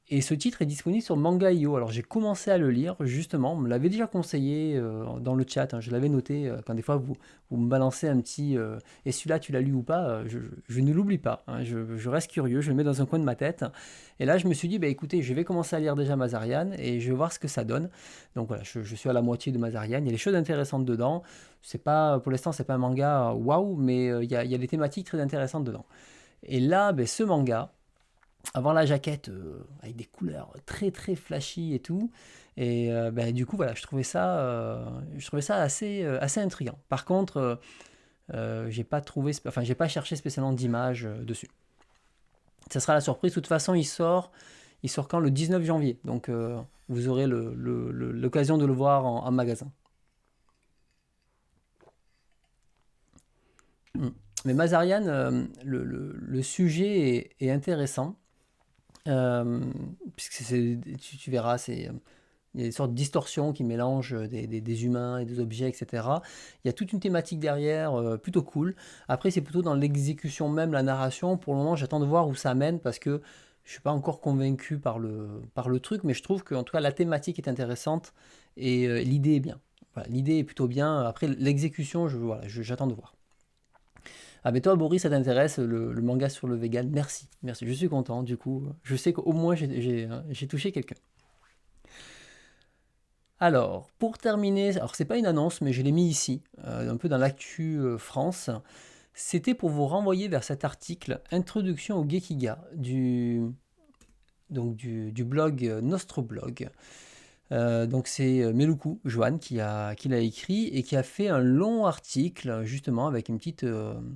Et ce titre est disponible sur Manga.io. Alors j'ai commencé à le lire, justement, on me l'avait déjà conseillé dans le chat, hein, je l'avais noté, quand des fois vous me balancez un petit et celui-là tu l'as lu ou pas, je ne l'oublie pas, hein, je reste curieux, je le mets dans un coin de ma tête. Et là je me suis dit, bah écoutez, je vais commencer à lire déjà Mazarian et je vais voir ce que ça donne. Donc voilà, je suis à la moitié de Mazarian, il y a des choses intéressantes dedans. C'est pas, pour l'instant, c'est pas un manga waouh, mais il y a des thématiques très intéressantes dedans. Et là, ben, ce manga, avoir la jaquette avec des couleurs très très flashy et tout. Et ben, du coup, voilà, je trouvais ça assez intriguant. Par contre, j'ai pas trouvé, enfin, j'ai pas cherché spécialement d'image dessus. Ça sera la surprise. De toute façon, il sort quand? Le 19 janvier. Donc, vous aurez l'occasion de le voir en magasin. Mm. Mais Mazarian, le sujet est intéressant. Euh, Puisque tu verras, il y a des sortes de distorsions qui mélangent des humains et des objets, etc. Il y a toute une thématique derrière, plutôt cool. Après, c'est plutôt dans l'exécution même, la narration. Pour le moment, j'attends de voir où ça mène parce que je suis pas encore convaincu par le truc, mais je trouve que en tout cas la thématique est intéressante et l'idée est bien. Voilà, l'idée est plutôt bien. Après, l'exécution, voilà, j'attends de voir. Ah mais toi Boris, ça t'intéresse le manga sur le vegan? Merci, merci, je suis content du coup. Je sais qu'au moins j'ai touché quelqu'un. Alors, pour terminer, alors c'est pas une annonce, mais je l'ai mis ici, un peu dans l'actu France. C'était pour vous renvoyer vers cet article Introduction au Gekiga du blog Nostroblog. Donc c'est Meluku Joanne qui l'a écrit et qui a fait un long article justement avec une petite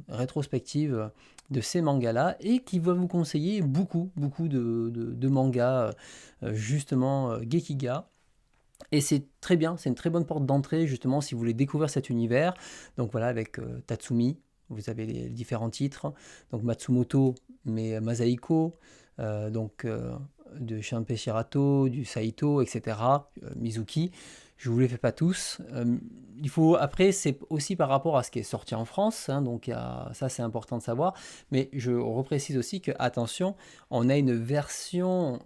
rétrospective de ces mangas-là et qui va vous conseiller beaucoup, beaucoup de mangas justement Gekiga. Et c'est très bien, c'est une très bonne porte d'entrée justement si vous voulez découvrir cet univers. Donc voilà, avec Tatsumi, vous avez les différents titres. Donc Matsumoto, mais Masaiko, donc de Shinpei Shirato, du Saito, etc. Mizuki. Je vous les fais pas tous. Après, c'est aussi par rapport à ce qui est sorti en France, hein, donc ça c'est important de savoir. Mais je reprécise aussi que, attention, on a une version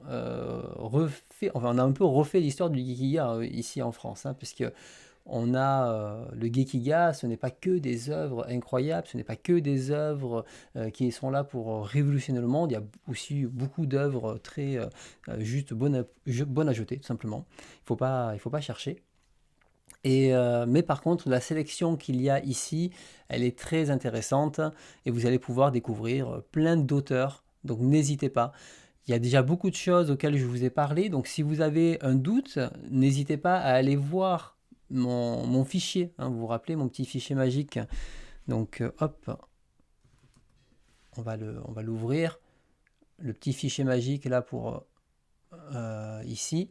enfin on a un peu refait l'histoire du Gekiga ici en France, hein, puisque on a le Gekiga, ce n'est pas que des œuvres incroyables, ce n'est pas que des œuvres qui sont là pour révolutionner le monde, il y a aussi beaucoup d'œuvres très juste bonnes à jeter, tout simplement. Il faut pas chercher. Mais par contre, la sélection qu'il y a ici, elle est très intéressante et vous allez pouvoir découvrir plein d'auteurs. Donc n'hésitez pas. Il y a déjà beaucoup de choses auxquelles je vous ai parlé. Donc si vous avez un doute, n'hésitez pas à aller voir mon fichier, hein. Vous vous rappelez mon petit fichier magique. Donc hop, on va l'ouvrir. Le petit fichier magique là pour ici,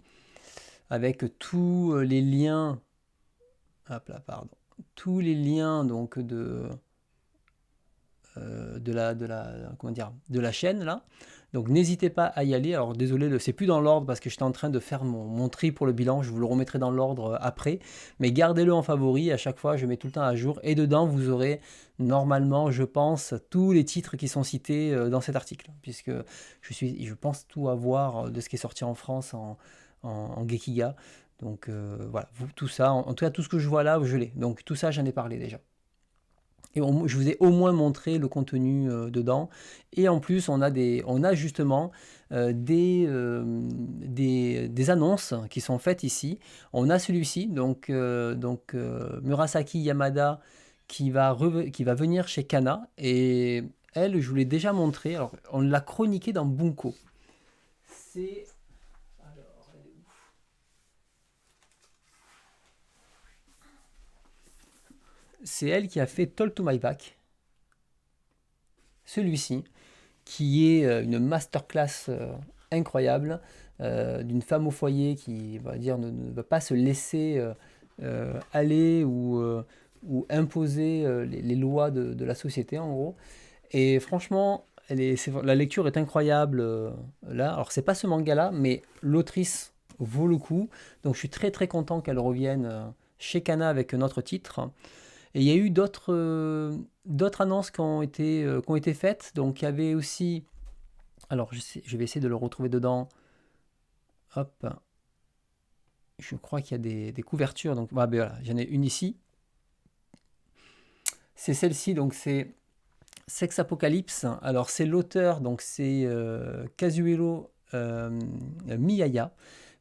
avec tous les liens. Hop là, pardon. Tous les liens donc de la comment dire, de la chaîne là. Donc n'hésitez pas à y aller. Alors désolé, c'est plus dans l'ordre parce que j'étais en train de faire mon tri pour le bilan. Je vous le remettrai dans l'ordre après. Mais gardez-le en favori. À chaque fois, je mets tout le temps à jour. Et dedans, vous aurez normalement, je pense, tous les titres qui sont cités dans cet article. Puisque je pense tout avoir de ce qui est sorti en France en Gekiga. Donc voilà, tout ça, en tout cas tout ce que je vois là, je l'ai. Donc tout ça, j'en ai parlé déjà. Et je vous ai au moins montré le contenu dedans. Et en plus, on a justement des annonces qui sont faites ici. On a celui-ci, donc Murasaki Yamada, qui va venir chez Kana. Et elle, je vous l'ai déjà montré. Alors, on l'a chroniqué dans Bunko. C'est... Alors, elle est où? C'est elle qui a fait Talk to My Back. Celui-ci, qui est une masterclass incroyable d'une femme au foyer qui va dire ne va pas se laisser aller ou imposer les lois de la société en gros. Et franchement, la lecture est incroyable là. Alors c'est pas ce manga là, mais l'autrice vaut le coup. Donc je suis très très content qu'elle revienne chez Kana avec notre titre. Et il y a eu d'autres annonces qui ont été faites. Donc il y avait aussi... Alors je vais essayer de le retrouver dedans. Hop. Je crois qu'il y a des couvertures. Donc voilà, j'en ai une ici. C'est celle-ci, donc c'est Sex Apocalypse. Alors c'est l'auteur, donc c'est Kazuhiro Miyaya.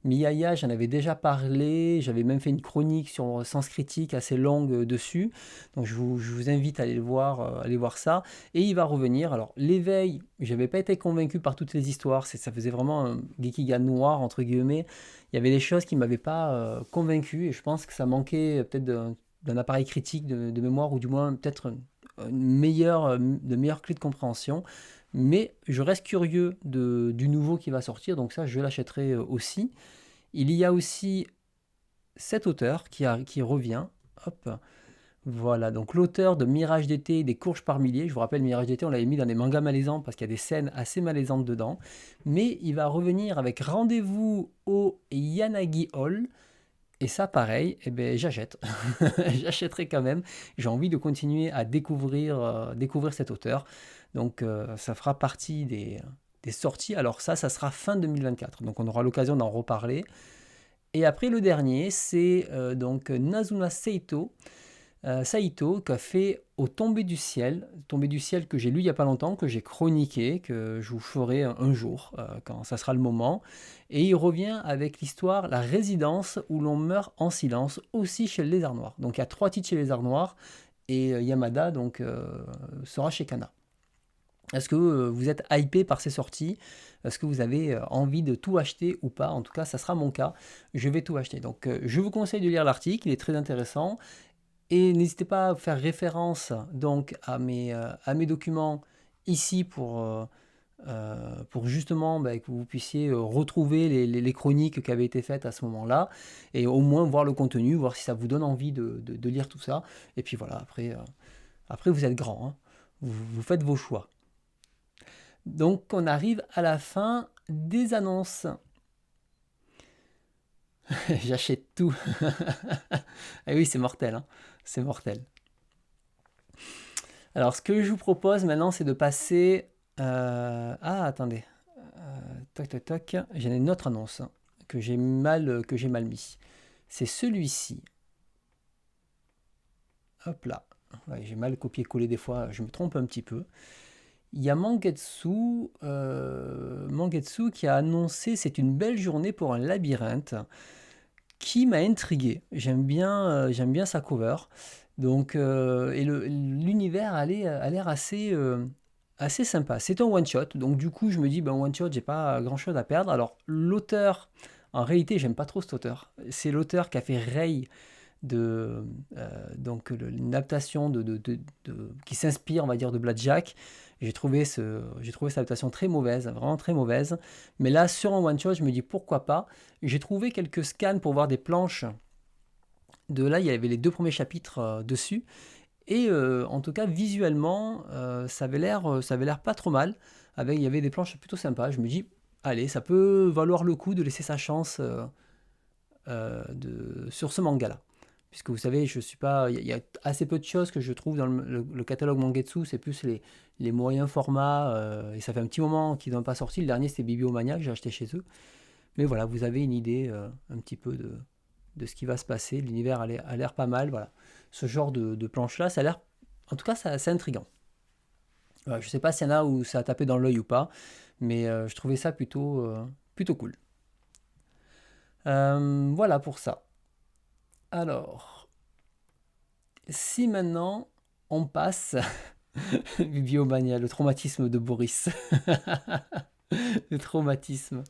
Miyaya, j'en avais déjà parlé, j'avais même fait une chronique sur Sens Critique assez longue dessus, donc je vous invite à aller voir ça, et il va revenir. Alors l'éveil, j'avais pas été convaincu par toutes les histoires, ça faisait vraiment un Gekiga noir, entre guillemets, il y avait des choses qui ne m'avaient pas convaincu, et je pense que ça manquait peut-être d'un appareil critique de mémoire, ou du moins peut-être de meilleures clés de compréhension. Mais je reste curieux du nouveau qui va sortir, donc ça je l'achèterai aussi. Il y a aussi cet auteur qui revient. Hop. Voilà, donc l'auteur de Mirage d'été et des courges par milliers. Je vous rappelle, Mirage d'été, on l'avait mis dans des mangas malaisants parce qu'il y a des scènes assez malaisantes dedans. Mais il va revenir avec Rendez-vous au Yanagi Hall. Et ça, pareil, eh ben, j'achète. J'achèterai quand même. J'ai envie de continuer à découvrir cet auteur. Donc, ça fera partie des sorties. Alors ça sera fin 2024. Donc, on aura l'occasion d'en reparler. Et après, le dernier, c'est donc Nazuna Saito, qui a fait Au tombé du ciel que j'ai lu il n'y a pas longtemps, que j'ai chroniqué, que je vous ferai un jour, quand ça sera le moment. Et il revient avec l'histoire La résidence où l'on meurt en silence, aussi chez le Lézard Noir. Donc il y a 3 titres chez le Lézard Noir, et Yamada donc, sera chez Kana. Est-ce que vous êtes hypé par ces sorties? Est-ce que vous avez envie de tout acheter ou pas? En tout cas, ça sera mon cas. Je vais tout acheter. Donc, je vous conseille de lire l'article, il est très intéressant. Et n'hésitez pas à faire référence donc à mes documents ici pour justement que vous puissiez retrouver les chroniques qui avaient été faites à ce moment-là, et au moins voir le contenu, voir si ça vous donne envie de lire tout ça. Et puis voilà, après vous êtes grand, hein. Vous faites vos choix. Donc on arrive à la fin des annonces. J'achète tout. Ah oui, c'est mortel, hein. C'est mortel. Alors, ce que je vous propose maintenant, c'est de passer... Ah, attendez. Toc, toc, toc. J'ai une autre annonce que j'ai mal mis. C'est celui-ci. Hop là. Ouais, j'ai mal copié-collé des fois, je me trompe un petit peu. Il y a Mangetsu qui a annoncé C'est une belle journée pour un labyrinthe, qui m'a intrigué. J'aime bien sa cover. Donc, et l'univers a l'air assez sympa. C'est un one-shot, donc du coup, je me dis, ben, one-shot, j'ai pas grand-chose à perdre. Alors, l'auteur, en réalité, j'aime pas trop cet auteur. C'est l'auteur qui a fait Rei, donc une adaptation qui s'inspire, on va dire, de Blackjack. J'ai trouvé cette adaptation très mauvaise, vraiment très mauvaise. Mais là, sur un one-shot, je me dis, pourquoi pas. J'ai trouvé quelques scans pour voir des planches. Là, il y avait les 2 premiers chapitres dessus. Et en tout cas, visuellement, ça avait l'air pas trop mal. il y avait des planches plutôt sympas. Je me dis, allez, ça peut valoir le coup de laisser sa chance sur ce manga-là. Puisque vous savez, je suis pas, il y a assez peu de choses que je trouve dans le catalogue Mangetsu, c'est plus les moyens formats, et ça fait un petit moment qu'ils n'ont pas sorti. Le dernier, c'était Bibliomania que j'ai acheté chez eux. Mais voilà, vous avez une idée un petit peu de ce qui va se passer. L'univers a l'air pas mal. Voilà. Ce genre de planche-là, ça a l'air, en tout cas, c'est intriguant. Voilà, je sais pas s'il y en a où ça a tapé dans l'œil ou pas, mais je trouvais ça plutôt cool. Voilà pour ça. Alors, si maintenant on passe Bibliomania, le traumatisme de Boris. Le traumatisme.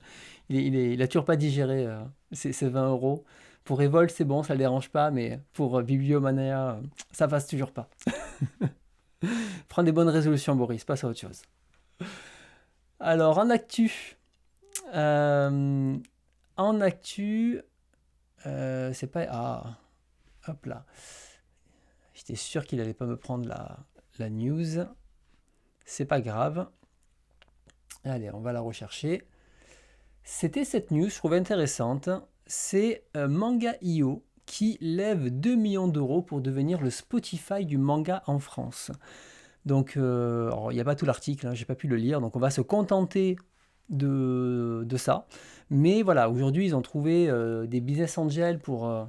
Il a toujours pas digéré ces 20 euros. Pour Revolt, c'est bon, ça le dérange pas, mais pour Bibliomania, ça passe toujours pas. Prends des bonnes résolutions, Boris, passe à autre chose. Alors, euh, en actu, c'est pas. Ah, hop là. J'étais sûr qu'il allait pas me prendre la news. C'est pas grave. Allez, on va la rechercher. C'était cette news, je trouvais intéressante. C'est Manga.io qui lève 2 millions d'euros pour devenir le Spotify du manga en France. Donc, il n'y a pas tout l'article, hein, j'ai pas pu le lire, donc on va se contenter de ça. Mais voilà, aujourd'hui, ils ont trouvé des business angels pour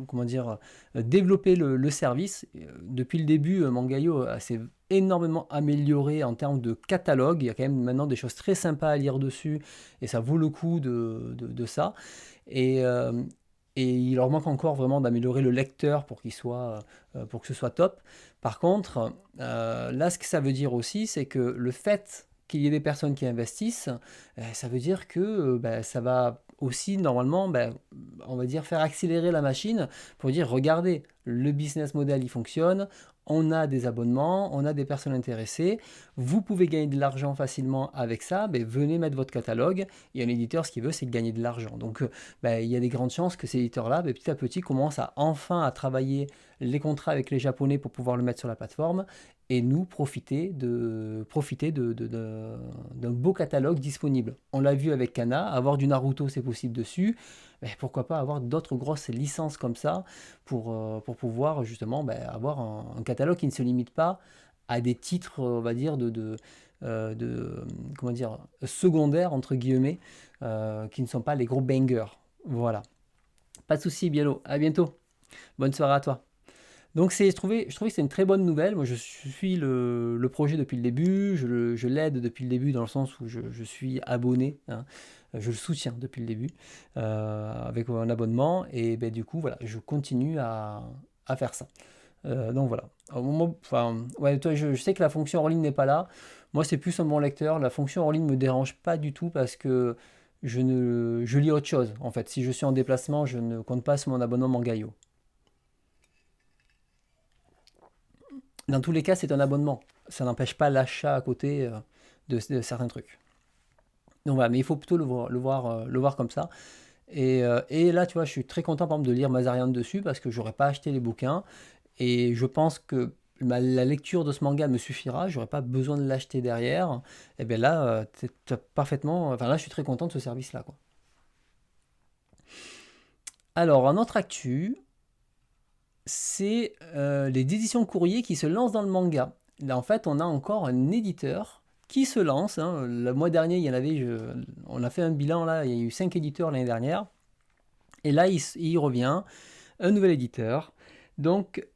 comment dire, développer le service. Depuis le début, Mangayo s'est énormément amélioré en termes de catalogue. Il y a quand même maintenant des choses très sympas à lire dessus et ça vaut le coup de ça. Et, euh, et il leur manque encore vraiment d'améliorer le lecteur pour que ce soit top. Par contre, là, ce que ça veut dire aussi, c'est que le fait qu'il y ait des personnes qui investissent, ça veut dire que ça va aussi normalement, on va dire, faire accélérer la machine pour dire, regardez, le business model, il fonctionne, on a des abonnements, on a des personnes intéressées, vous pouvez gagner de l'argent facilement avec ça, venez mettre votre catalogue, et un éditeur, ce qu'il veut, c'est gagner de l'argent. Donc, il y a des grandes chances que ces éditeurs-là, petit à petit, commencent enfin à travailler les contrats avec les Japonais pour pouvoir le mettre sur la plateforme, et nous profiter d'un beau catalogue disponible. On l'a vu avec Kana, avoir du Naruto c'est possible dessus, pourquoi pas avoir d'autres grosses licences comme ça pour pouvoir justement avoir un catalogue qui ne se limite pas à des titres, on va dire, comment dire, secondaires, entre guillemets, qui ne sont pas les gros bangers. Voilà. Pas de souci, Bielo. À bientôt. Bonne soirée à toi. Donc je trouvais que c'est une très bonne nouvelle. Moi, je suis le projet depuis le début, je l'aide depuis le début dans le sens où je suis abonné, hein. Je le soutiens depuis le début avec un abonnement et du coup, voilà, je continue à faire ça. Donc voilà. Au moment, enfin, ouais, toi, je sais que la fonction hors ligne n'est pas là. Moi, c'est plus un bon lecteur. La fonction hors ligne me dérange pas du tout parce que je lis autre chose. En fait, si je suis en déplacement, je ne compte pas sur mon abonnement Mangayo. Dans tous les cas, c'est un abonnement. Ça n'empêche pas l'achat à côté de certains trucs. Donc voilà, mais il faut plutôt le voir comme ça. Et là, tu vois, je suis très content par exemple de lire Mazarian dessus parce que j'aurais pas acheté les bouquins. Et je pense que la lecture de ce manga me suffira. J'aurais pas besoin de l'acheter derrière. Et bien là, t'as parfaitement. Enfin là, je suis très content de ce service-là, quoi. Alors, un autre actu, c'est les éditions Courrier qui se lancent dans le manga. Là, en fait, on a encore un éditeur qui se lance, hein. Le mois dernier, il y en avait, on a fait un bilan là, il y a eu 5 éditeurs l'année dernière. Et là, il revient, un nouvel éditeur. Donc,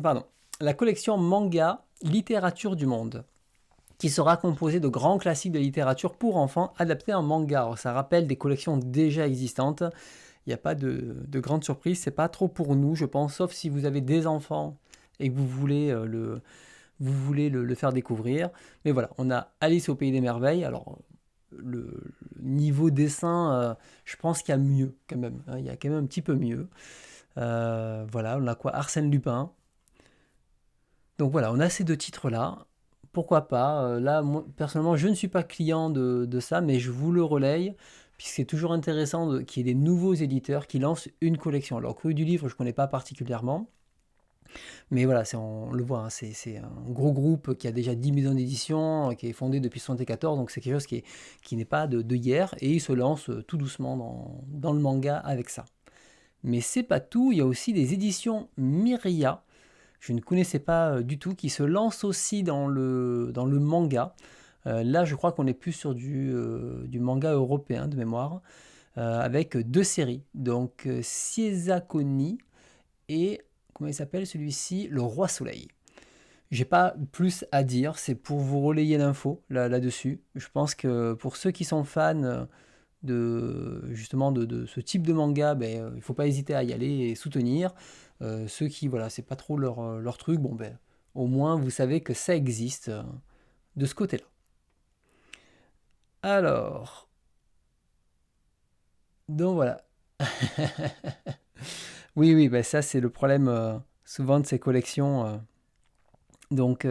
pardon, la collection Manga Littérature du Monde, qui sera composée de grands classiques de littérature pour enfants adaptés en manga. Alors, ça rappelle des collections déjà existantes. Il n'y a pas de grande surprise, c'est pas trop pour nous, je pense, sauf si vous avez des enfants et que vous voulez le faire découvrir. Mais voilà, on a Alice au Pays des Merveilles. Alors, le niveau dessin, je pense qu'il y a mieux quand même, hein. Il y a quand même un petit peu mieux. Voilà, on a quoi? Arsène Lupin. Donc voilà, on a ces deux titres-là. Pourquoi pas? Là, moi, personnellement, je ne suis pas client de ça, mais je vous le relaye, puisque c'est toujours intéressant qu'il y ait des nouveaux éditeurs qui lancent une collection. Alors, Courrier du livre, je ne connais pas particulièrement, Mais voilà, on le voit, hein, c'est un gros groupe qui a déjà 10 millions d'éditions, qui est fondé depuis 1974, donc c'est quelque chose qui n'est pas de hier, et il se lance tout doucement dans le manga avec ça. Mais c'est pas tout, il y a aussi des éditions Myria, je ne connaissais pas du tout, qui se lancent aussi dans le manga. Là, je crois qu'on est plus sur du manga européen de mémoire, avec deux séries. Donc, Siezakoni et, comment il s'appelle celui-ci? Le Roi Soleil. J'ai pas plus à dire, c'est pour vous relayer l'info là-dessus. Je pense que pour ceux qui sont fans justement de ce type de manga, il ne faut pas hésiter à y aller et soutenir. Ceux qui, voilà, c'est pas trop leur truc, bon au moins vous savez que ça existe de ce côté-là. Alors, donc voilà. Oui, oui, ça c'est le problème souvent de ces collections, donc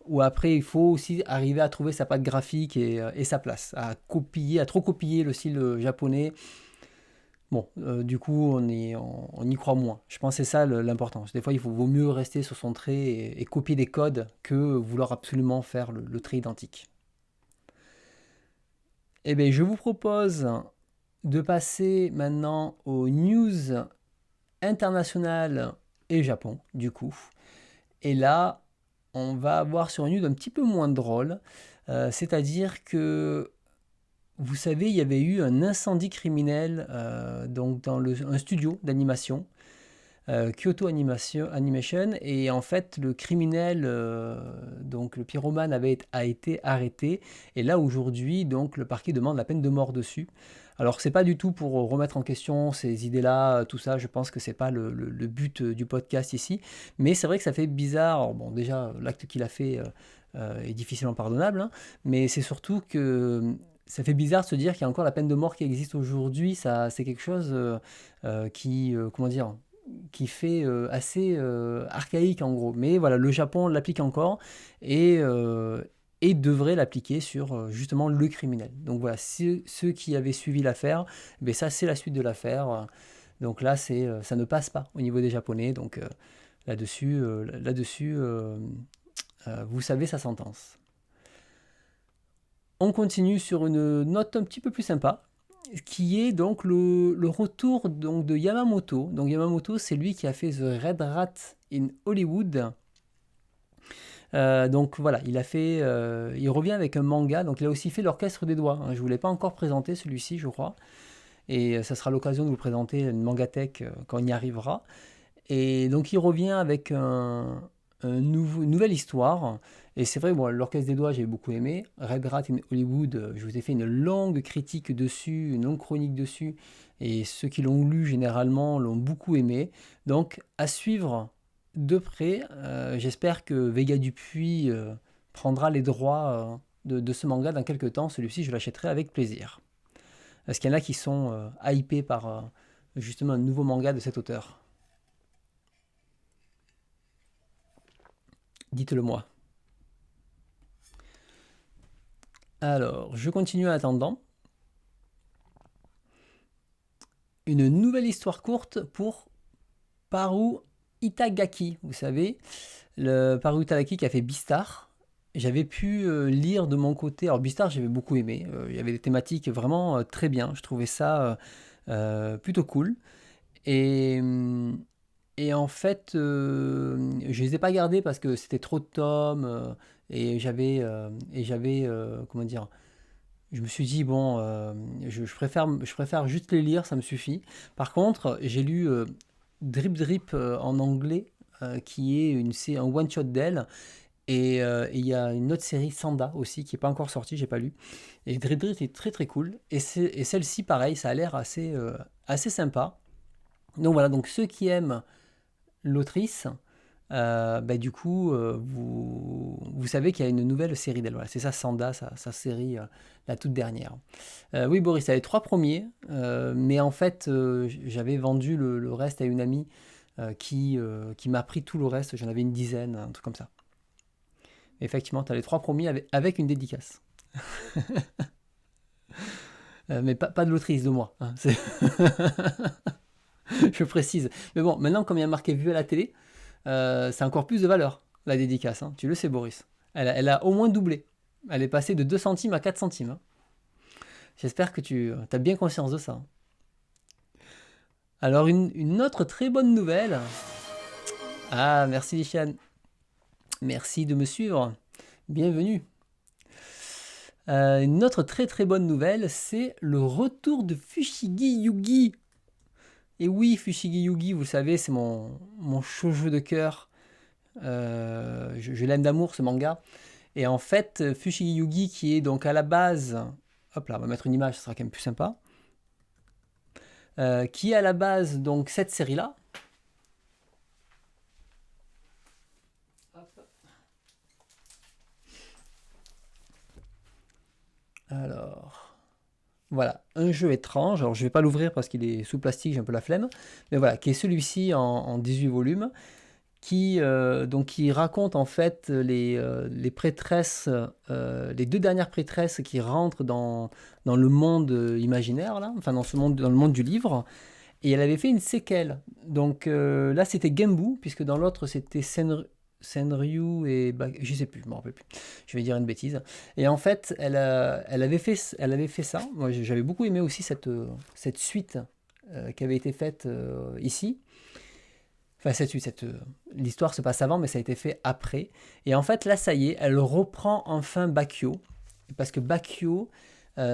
où après il faut aussi arriver à trouver sa patte graphique et sa place, à trop copier le style japonais. Bon, du coup, on y croit moins. Je pense que c'est ça l'important. Des fois, vaut mieux rester sur son trait et copier des codes que vouloir absolument faire le trait identique. Eh bien, je vous propose de passer maintenant aux news internationales et Japon, du coup. Et là, on va avoir sur une news un petit peu moins drôle. C'est-à-dire que, vous savez, il y avait eu un incendie criminel donc dans un studio d'animation, Kyoto Animation, et en fait le criminel, donc le pyromane a été arrêté, et là aujourd'hui donc le parquet demande la peine de mort dessus. Alors c'est pas du tout pour remettre en question ces idées-là, tout ça, je pense que c'est pas le but du podcast ici, mais c'est vrai que ça fait bizarre. Alors, bon, déjà l'acte qu'il a fait est difficilement pardonnable, hein, mais c'est surtout que ça fait bizarre de se dire qu'il y a encore la peine de mort qui existe aujourd'hui. Ça, c'est quelque chose comment dire, qui fait assez archaïque en gros. Mais voilà, le Japon l'applique encore et, euh, et devrait l'appliquer sur justement le criminel. Donc voilà, ceux qui avaient suivi l'affaire, ça c'est la suite de l'affaire. Donc là, ça ne passe pas au niveau des Japonais. Donc là-dessus, vous savez sa sentence. On continue sur une note un petit peu plus sympa, qui est donc le retour donc de Yamamoto. Donc Yamamoto, c'est lui qui a fait The Red Rat in Hollywood. Donc voilà, il revient avec un manga. Donc il a aussi fait l'Orchestre des Doigts, hein. Je ne vous l'ai pas encore présenté celui-ci, je crois. Et ça sera l'occasion de vous présenter une mangatech quand on y arrivera. Et donc il revient avec une nouvelle histoire. Et c'est vrai, bon, l'Orchestre des Doigts, j'ai beaucoup aimé. Red Rat in Hollywood, je vous ai fait une longue critique dessus, une longue chronique dessus. Et ceux qui l'ont lu, généralement, l'ont beaucoup aimé. Donc, à suivre de près. J'espère que Vega Dupuis prendra les droits de ce manga dans quelques temps. Celui-ci, je l'achèterai avec plaisir. Est-ce qu'il y en a qui sont hypés par justement un nouveau manga de cet auteur? Dites-le moi. Alors, je continue en attendant. Une nouvelle histoire courte pour Paru Itagaki. Vous savez, le Paru Itagaki qui a fait Beastar. J'avais pu lire de mon côté. Alors, Beastar, j'avais beaucoup aimé. Il y avait des thématiques vraiment très bien. Je trouvais ça plutôt cool. Et, et en fait, je les ai pas gardés parce que c'était trop de tomes comment dire, je me suis dit bon, je préfère juste les lire, ça me suffit. Par contre, j'ai lu Drip Drip en anglais, qui est un one shot d'elle. Et il y a une autre série, Sanda aussi, qui n'est pas encore sortie, j'ai pas lu. Et Drip Drip est très très cool. Et celle-ci, pareil, ça a l'air assez sympa. Donc voilà, donc ceux qui aiment l'autrice, du coup, vous savez qu'il y a une nouvelle série d'elle. Voilà, c'est ça, Sanda, sa série, la toute dernière. Oui, Boris, ça les 3 premiers, mais en fait, j'avais vendu le reste à une amie qui m'a pris tout le reste. J'en avais une dizaine, un truc comme ça. Effectivement, tu as les 3 premiers avec une dédicace. Mais pas de l'autrice, de moi, hein. Je précise. Mais bon, maintenant, comme il y a marqué vue à la télé, c'est encore plus de valeur, la dédicace, hein. Tu le sais, Boris. Elle a au moins doublé. Elle est passée de 2 centimes à 4 centimes, hein. J'espère que tu as bien conscience de ça, hein. Alors, une autre très bonne nouvelle. Ah, merci, Lichiane. Merci de me suivre. Bienvenue. Une autre très très bonne nouvelle, c'est le retour de Fushigi Yugi. Et oui, Fushigi Yugi, vous le savez, c'est mon shoujo de cœur. Je l'aime d'amour, ce manga. Et en fait, Fushigi Yugi, qui est donc à la base... Hop là, on va mettre une image, ce sera quand même plus sympa. Qui est à la base, donc, cette série-là. Alors... Voilà, un jeu étrange. Alors, je vais pas l'ouvrir parce qu'il est sous plastique, j'ai un peu la flemme. Mais voilà, qui est celui-ci en 18 volumes. Qui raconte en fait les prêtresses, les 2 dernières prêtresses qui rentrent dans le monde imaginaire, là, enfin dans le monde du livre, et elle avait fait une séquelle. Donc là c'était Genbu, puisque dans l'autre c'était Senryu et je sais plus, je me rappelle plus. Je vais dire une bêtise. Et en fait, elle avait fait ça. Moi, j'avais beaucoup aimé aussi cette suite qui avait été faite ici. Enfin, l'histoire se passe avant, mais ça a été fait après. Et en fait, là, ça y est, elle reprend enfin Bakyo. Parce que Bakyo,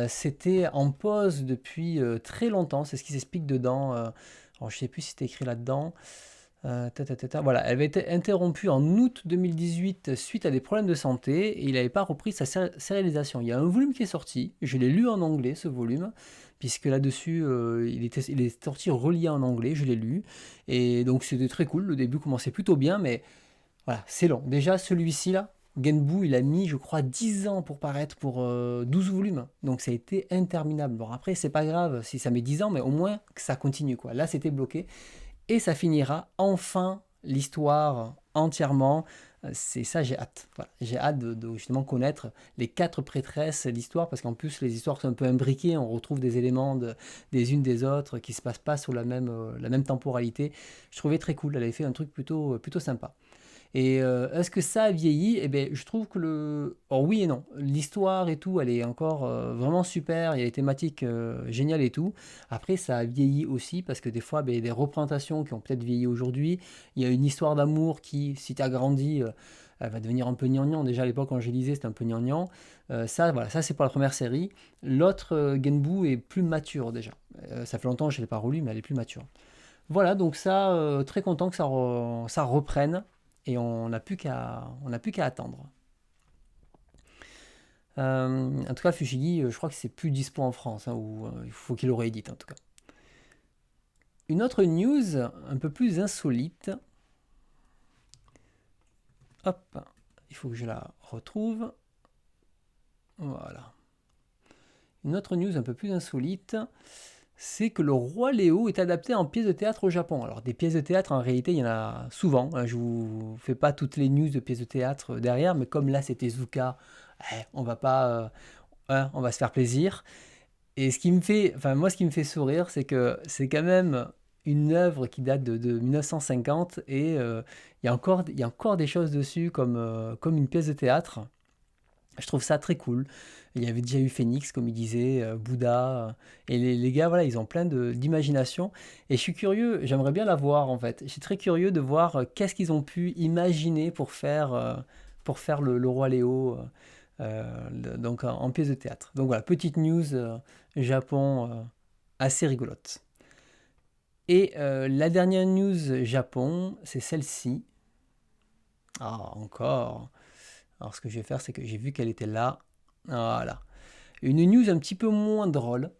c'était en pause depuis très longtemps. C'est ce qui s'explique dedans. Alors, je ne sais plus si c'était écrit là-dedans. Voilà, elle avait été interrompue en août 2018 suite à des problèmes de santé et il n'avait pas repris sa sérialisation. Il y a un volume qui est sorti, je l'ai lu en anglais ce volume, puisque là-dessus il est sorti relié en anglais, je l'ai lu, et donc c'était très cool, le début commençait plutôt bien, mais voilà, c'est long. Déjà celui-ci là, Genbu, il a mis je crois 10 ans pour paraître pour 12 volumes, donc ça a été interminable. Bon après c'est pas grave si ça met 10 ans, mais au moins que ça continue quoi. Là c'était bloqué. Et ça finira enfin l'histoire entièrement. C'est ça, j'ai hâte. Voilà. J'ai hâte de justement connaître les 4 prêtresses, l'histoire, parce qu'en plus les histoires sont un peu imbriquées, on retrouve des éléments des unes des autres qui ne se passent pas sur la même temporalité. Je trouvais très cool, elle avait fait un truc plutôt sympa. Et est-ce que ça a vieilli? Eh bien, je trouve que Oh oui et non. L'histoire et tout, elle est encore vraiment super. Il y a des thématiques géniales et tout. Après, ça a vieilli aussi parce que des fois, ben, il y a des représentations qui ont peut-être vieilli aujourd'hui. Il y a une histoire d'amour qui, si tu as grandi, elle va devenir un peu gnangnan. Déjà à l'époque, quand je lisais, c'était un peu gnangnan. Ça, voilà, ça c'est pour la première série. L'autre, Genbu, est plus mature déjà. Ça fait longtemps que je ne l'ai pas relu, mais elle est plus mature. Voilà, donc ça, très content que ça reprenne. Et on n'a plus qu'à attendre. En tout cas, Fushigi, je crois que c'est plus dispo en France, hein, ou il faut qu'il le réédite en tout cas. Une autre news un peu plus insolite. Hop, il faut que je la retrouve. Voilà. Une autre news un peu plus insolite, c'est que le Roi Léo est adapté en pièce de théâtre au Japon. Alors des pièces de théâtre, en réalité, il y en a souvent, hein. Je vous fais pas toutes les news de pièces de théâtre derrière, mais comme là c'était Zuka, on va pas, hein, on va se faire plaisir. Et moi, ce qui me fait sourire, c'est que c'est quand même une œuvre qui date de 1950 et il y a encore des choses dessus comme une pièce de théâtre. Je trouve ça très cool. Il y avait déjà eu Phoenix, comme il disait, Bouddha. Et les gars, voilà, ils ont plein d'imagination. Et je suis curieux, j'aimerais bien la voir en fait. Je suis très curieux de voir qu'est-ce qu'ils ont pu imaginer pour faire le Roi Léo donc en pièce de théâtre. Donc voilà, petite news Japon assez rigolote. Et la dernière news Japon, c'est celle-ci. Ah, encore. Alors ce que je vais faire, c'est que j'ai vu qu'elle était là. Voilà. Une news un petit peu moins drôle.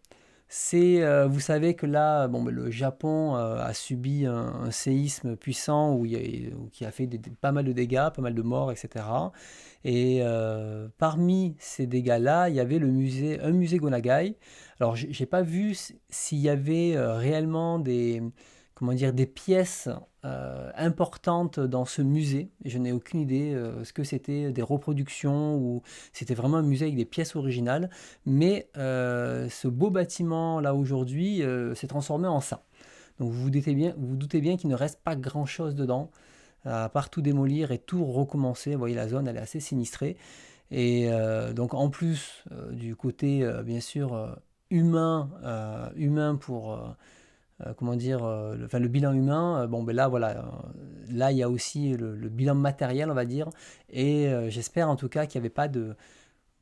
C'est, vous savez que là, bon, ben, le Japon a subi un séisme puissant qui a fait pas mal de dégâts, pas mal de morts, etc. Et parmi ces dégâts-là, il y avait un musée Gonagai. Alors, j'ai pas vu s'il y avait réellement comment dire, des pièces importantes dans ce musée. Je n'ai aucune idée ce que c'était, des reproductions ou c'était vraiment un musée avec des pièces originales. Mais ce beau bâtiment là aujourd'hui s'est transformé en ça. Donc vous doutez bien qu'il ne reste pas grand-chose dedans, à part tout démolir et tout recommencer. Vous voyez, la zone, elle est assez sinistrée. Et donc en plus du côté, bien sûr, humain pour, comment dire, le bilan humain, bon ben là, voilà, là il y a aussi le bilan matériel, on va dire. Et j'espère en tout cas qu'il n'y avait pas de,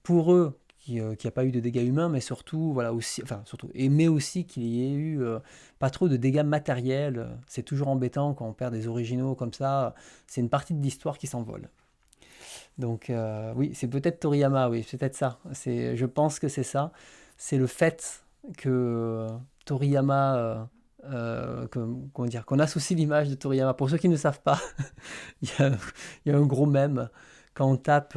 pour eux, qu'il n'y a pas eu de dégâts humains, mais surtout, voilà, aussi, enfin, surtout, mais aussi qu'il y ait eu pas trop de dégâts matériels. C'est toujours embêtant quand on perd des originaux comme ça. C'est une partie de l'histoire qui s'envole. Donc, oui, c'est peut-être Toriyama, oui, c'est peut-être ça. Je pense que c'est ça. C'est le fait que Toriyama, comment dire, qu'on associe l'image de Toriyama. Pour ceux qui ne savent pas, il y a, il y a un gros mème quand on tape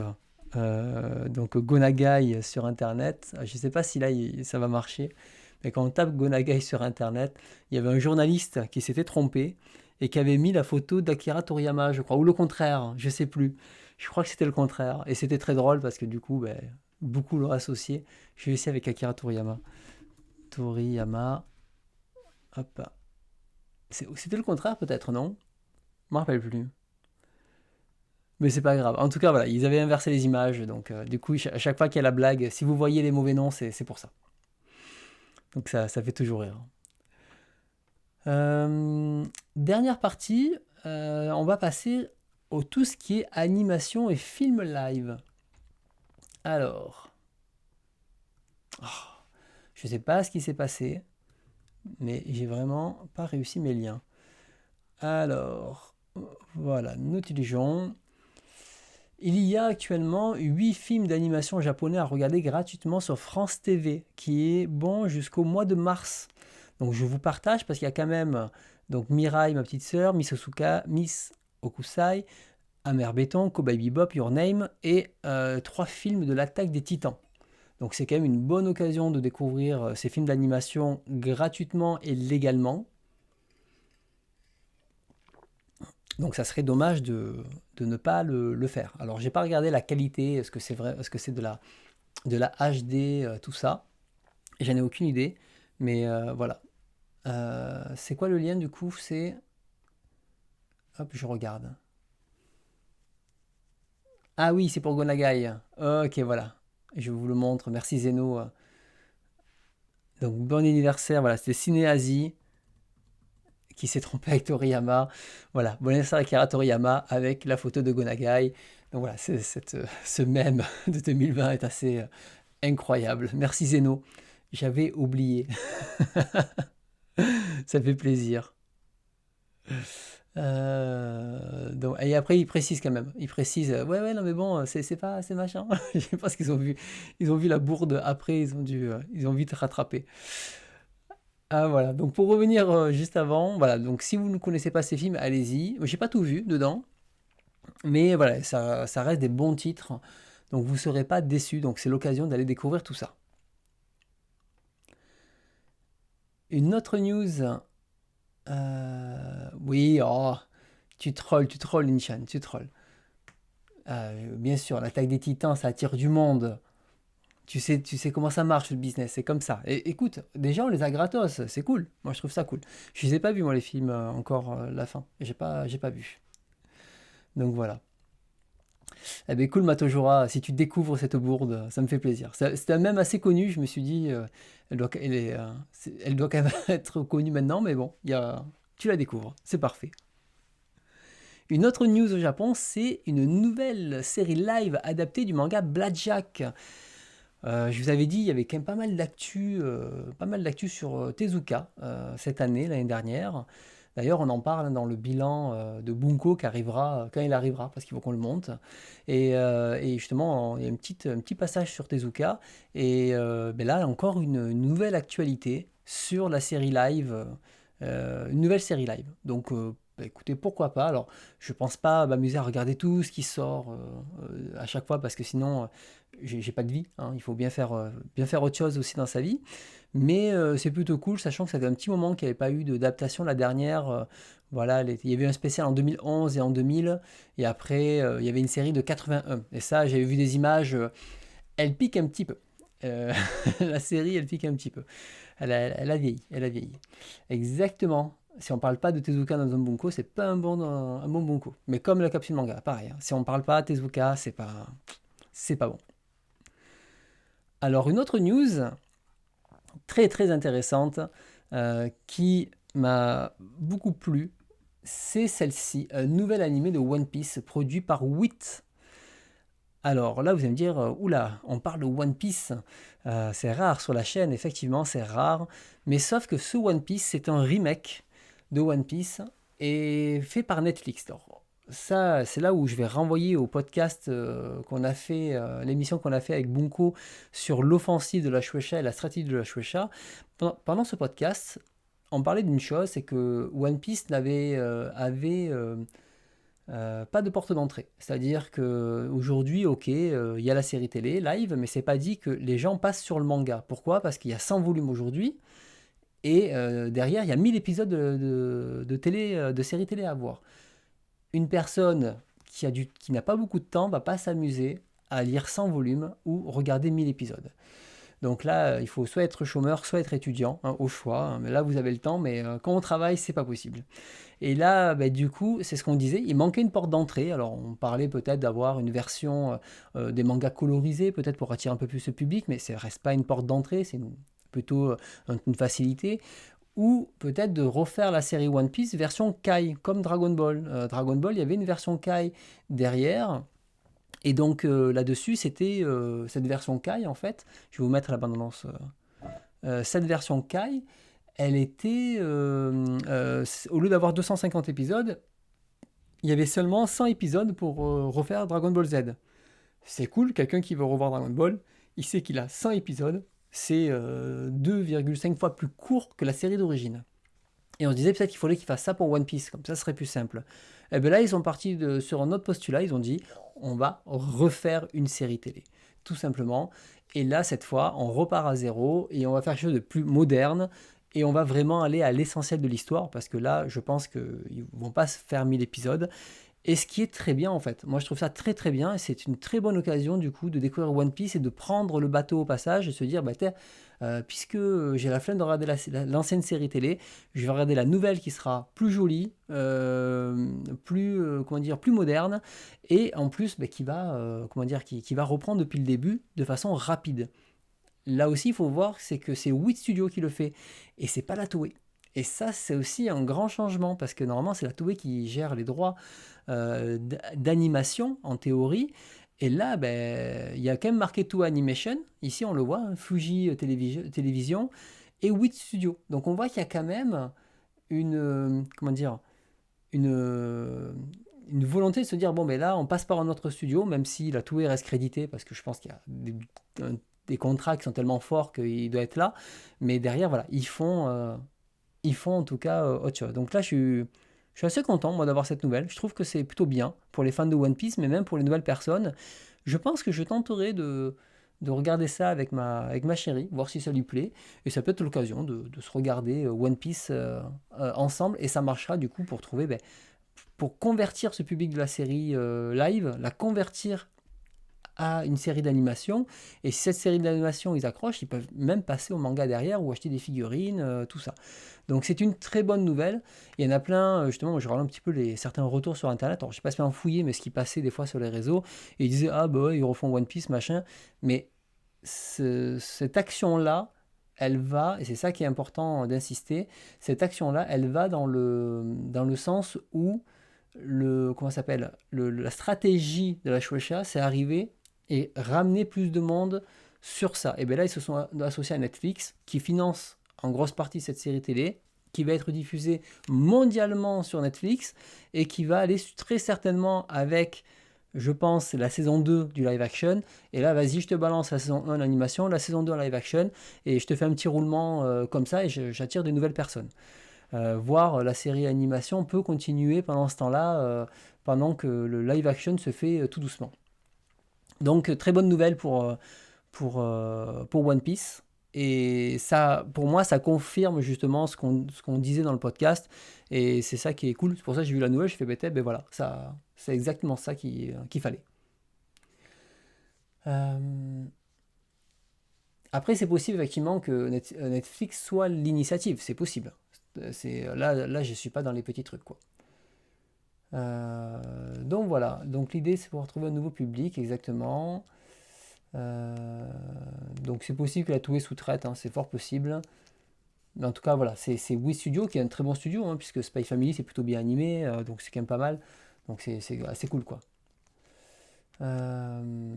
donc Gonagai sur Internet. Je ne sais pas si là ça va marcher, mais quand on tape Gonagai sur Internet, il y avait un journaliste qui s'était trompé et qui avait mis la photo d'Akira Toriyama, je crois, ou le contraire, je sais plus. Je crois que c'était le contraire. Et c'était très drôle parce que du coup, ben, beaucoup l'ont associé. Je vais essayer avec Akira Toriyama. Toriyama, hop. C'était le contraire peut-être, non? Je me rappelle plus. Mais c'est pas grave. En tout cas, voilà, ils avaient inversé les images. Donc, du coup, à chaque fois qu'il y a la blague, si vous voyez les mauvais noms, c'est pour ça. Donc, ça fait toujours rire. Dernière partie, on va passer au tout ce qui est animation et film live. Alors, oh, je sais pas ce qui s'est passé, mais j'ai vraiment pas réussi mes liens. Alors, voilà, nous utilisions. Il y a actuellement 8 films d'animation japonais à regarder gratuitement sur France TV, qui est bon jusqu'au mois de mars. Donc je vous partage parce qu'il y a quand même donc Mirai, ma petite sœur, Miss Osuka, Miss Okusai, Amer Béton, Cowboy Bebop, Your Name et 3 films de l'attaque des Titans. Donc c'est quand même une bonne occasion de découvrir ces films d'animation gratuitement et légalement. Donc ça serait dommage de ne pas le faire. Alors j'ai pas regardé la qualité, est-ce que c'est vrai, est-ce que c'est de la HD, tout ça. J'en ai aucune idée, mais voilà. C'est quoi le lien du coup? C'est... Hop, je regarde. Ah oui, c'est pour Gonagai. Ok, voilà. Je vous le montre. Merci Zeno. Donc bon anniversaire, voilà, c'était Ciné-Asie qui s'est trompé avec Toriyama. Voilà, bon anniversaire à Akira Toriyama avec la photo de Gonagai. Donc voilà, ce mème de 2020 est assez incroyable. Merci Zeno. J'avais oublié. Ça fait plaisir. Donc, et après, il précise quand même. Il précise, ouais, ouais, non, mais bon, c'est pas, c'est machin. Je pense qu'ils ont vu la bourde après, ils ont vite rattrapé. Ah, voilà. Donc, pour revenir juste avant, voilà. Donc, si vous ne connaissez pas ces films, allez-y. J'ai pas tout vu dedans, mais voilà, ça reste des bons titres. Donc, vous serez pas déçus. Donc, c'est l'occasion d'aller découvrir tout ça. Une autre news. Oui, oh, tu trolles, Inchan, tu trolles. Bien sûr, l'attaque des titans, ça attire du monde. Tu sais comment ça marche le business, c'est comme ça. Et écoute, déjà on les a gratos, c'est cool. Moi je trouve ça cool. Je les ai pas vus moi les films encore la fin. J'ai pas vu. Donc voilà. Eh ben cool Matojora, si tu découvres cette bourde, ça me fait plaisir. C'était même assez connu, je me suis dit, elle doit quand même être connue maintenant, mais bon, tu la découvres, c'est parfait. Une autre news au Japon, c'est une nouvelle série live adaptée du manga Blackjack. Je vous avais dit, il y avait quand même pas mal d'actu sur Tezuka cette année, l'année dernière. D'ailleurs, on en parle dans le bilan de Bunko qui arrivera quand il arrivera, parce qu'il faut qu'on le monte. Et justement, il y a un petit passage sur Tezuka. Et ben là, encore une nouvelle actualité sur la série live, une nouvelle série live. Donc, bah, écoutez, pourquoi pas. Alors, je pense pas m'amuser à regarder tout ce qui sort à chaque fois, parce que sinon, j'ai pas de vie, hein. Il faut bien faire autre chose aussi dans sa vie. Mais c'est plutôt cool, sachant que ça fait un petit moment qu'il n'y avait pas eu d'adaptation la dernière. Voilà, il y avait un spécial en 2011 et en 2000, et après il y avait une série de 81. Et ça, j'avais vu des images, elle pique un petit peu. Euh, la série, elle pique un petit peu. Elle a vieilli, elle a vieilli. Exactement. Si on parle pas de Tezuka dans un bunko, c'est pas un bon bunko. Mais comme la capsule manga, pareil, hein. Si on parle pas de Tezuka, c'est pas bon. Alors une autre news très très intéressante qui m'a beaucoup plu, c'est celle-ci, un nouvel animé de One Piece produit par WIT. Alors là, vous allez me dire, oula, on parle de One Piece, c'est rare sur la chaîne, effectivement, c'est rare, mais sauf que ce One Piece, c'est un remake de One Piece et fait par Netflix. Alors, ça, c'est là où je vais renvoyer au podcast qu'on a fait, l'émission qu'on a fait avec Bunko sur l'offensive de la Shueisha et la stratégie de la Shueisha. Pendant ce podcast, on parlait d'une chose, c'est que One Piece avait pas de porte d'entrée. C'est-à-dire qu'aujourd'hui, ok, il y a la série télé, live, mais c'est pas dit que les gens passent sur le manga. Pourquoi? Parce qu'il y a 100 volumes aujourd'hui, et derrière, il y a 1000 épisodes de séries télé à voir. Une personne qui n'a pas beaucoup de temps va pas s'amuser à lire 100 volumes ou regarder 1000 épisodes. Donc là, il faut soit être chômeur, soit être étudiant, hein, au choix, hein. Mais là, vous avez le temps, mais quand on travaille, c'est pas possible. Et là, bah, du coup, c'est ce qu'on disait, il manquait une porte d'entrée. Alors, on parlait peut-être d'avoir une version des mangas colorisés, peut-être pour attirer un peu plus le public, mais ça reste pas une porte d'entrée, plutôt une facilité. Ou peut-être de refaire la série One Piece version Kai, comme Dragon Ball. Dragon Ball, il y avait une version Kai derrière. Et donc là-dessus, c'était cette version Kai, en fait. Je vais vous mettre la bande-annonce. Cette version Kai, elle était, au lieu d'avoir 250 épisodes, il y avait seulement 100 épisodes pour refaire Dragon Ball Z. C'est cool, quelqu'un qui veut revoir Dragon Ball, il sait qu'il a 100 épisodes, c'est 2,5 fois plus court que la série d'origine. Et on se disait peut-être qu'il fallait qu'ils fassent ça pour One Piece, comme ça ce serait plus simple. Et bien là, ils sont partis sur un autre postulat, ils ont dit on va refaire une série télé, tout simplement. Et là, cette fois, on repart à zéro et on va faire quelque chose de plus moderne et on va vraiment aller à l'essentiel de l'histoire parce que là, je pense qu'ils ne vont pas se faire 1000 épisodes. Et ce qui est très bien en fait, moi je trouve ça très très bien et c'est une très bonne occasion du coup de découvrir One Piece et de prendre le bateau au passage et se dire bah tiens, puisque j'ai la flemme de regarder l'ancienne série télé, je vais regarder la nouvelle qui sera plus jolie, plus comment dire, plus moderne et en plus bah, qui va comment dire, qui va reprendre depuis le début de façon rapide. Là aussi, il faut voir c'est que c'est Wit Studio qui le fait et c'est pas la Toei. Et ça, c'est aussi un grand changement parce que normalement, c'est la Toei qui gère les droits d'animation en théorie. Et là, ben, il y a quand même marqué Toei Animation. Ici, on le voit, hein, Fuji Télévision et Wit Studio. Donc, on voit qu'il y a quand même comment dire, une, euh, une volonté de se dire bon, ben là, on passe par un autre studio, même si la Toei reste créditée parce que je pense qu'il y a des contrats qui sont tellement forts qu'il doit être là. Mais derrière, voilà, ils font en tout cas autre chose. Donc là, je suis assez content, moi, d'avoir cette nouvelle. Je trouve que c'est plutôt bien pour les fans de One Piece, mais même pour les nouvelles personnes. Je pense que je tenterai de regarder ça avec ma chérie, voir si ça lui plaît. Et ça peut être l'occasion de se regarder One Piece ensemble. Et ça marchera du coup pour trouver, ben, pour convertir ce public de la série live, la convertir à une série d'animation. Et si cette série d'animation ils accrochent, ils peuvent même passer au manga derrière ou acheter des figurines, tout ça. Donc c'est une très bonne nouvelle. Il y en a plein, justement, je regarde un petit peu certains retours sur internet. Alors je sais pas si en fouiller, mais ce qui passait des fois sur les réseaux, et ils disaient ah bah ouais, ils refont One Piece, machin. Mais cette action-là, elle va, et c'est ça qui est important d'insister, cette action-là, elle va dans le sens où comment ça s'appelle, la stratégie de la Shueisha, c'est arriver et ramener plus de monde sur ça. Et bien là, ils se sont associés à Netflix, qui finance en grosse partie cette série télé, qui va être diffusée mondialement sur Netflix, et qui va aller très certainement avec, je pense, la saison 2 du live action. Et là, vas-y, je te balance la saison 1 l'animation, la saison 2 en live action, et je te fais un petit roulement comme ça, et j'attire des nouvelles personnes. Voir la série animation peut continuer pendant ce temps-là, pendant que le live action se fait tout doucement. Donc très bonne nouvelle pour One Piece. Et ça, pour moi, ça confirme justement ce qu'on disait dans le podcast. Et c'est ça qui est cool. C'est pour ça que j'ai vu la nouvelle, je fais bête, ben voilà, ça, c'est exactement ça qu'il fallait. Euh, Après, c'est possible effectivement que Netflix soit l'initiative, c'est possible. Là, je suis pas dans les petits trucs, quoi. Donc voilà, donc l'idée c'est pour trouver un nouveau public, exactement. Donc c'est possible que la Toei sous-traite, hein, c'est fort possible. Mais en tout cas, voilà, c'est Wii Studio qui est un très bon studio, hein, puisque Spy Family c'est plutôt bien animé, donc c'est quand même pas mal. Donc c'est assez cool, quoi. Euh,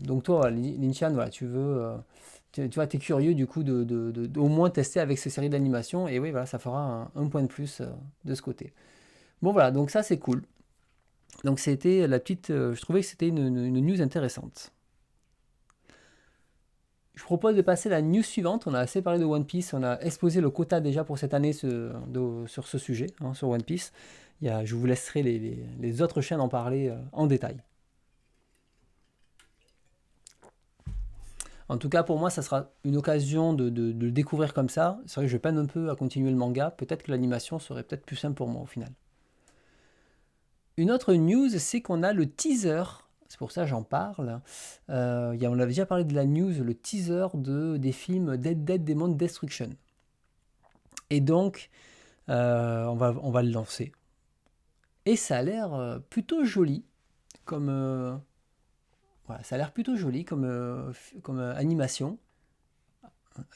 donc toi, voilà, Linchan, voilà, tu vois, t'es curieux du coup au moins tester avec ces séries d'animation, et oui, voilà, ça fera un point de plus de ce côté. Bon voilà, donc ça c'est cool. Donc c'était la petite, je trouvais que c'était une news intéressante. Je propose de passer à la news suivante. On a assez parlé de One Piece, on a exposé le quota déjà pour cette année sur ce sujet, hein, sur One Piece. Je vous laisserai les autres chaînes en parler en détail. En tout cas, pour moi, ça sera une occasion de le découvrir comme ça. C'est vrai que je peine un peu à continuer le manga. Peut-être que l'animation serait peut-être plus simple pour moi au final. Une autre news, c'est qu'on a le teaser. C'est pour ça que j'en parle. On avait déjà parlé de la news, le teaser des films Dead Demon Destruction. Et donc, on va le lancer. Et ça a l'air plutôt joli comme, voilà, ça a l'air plutôt joli comme animation.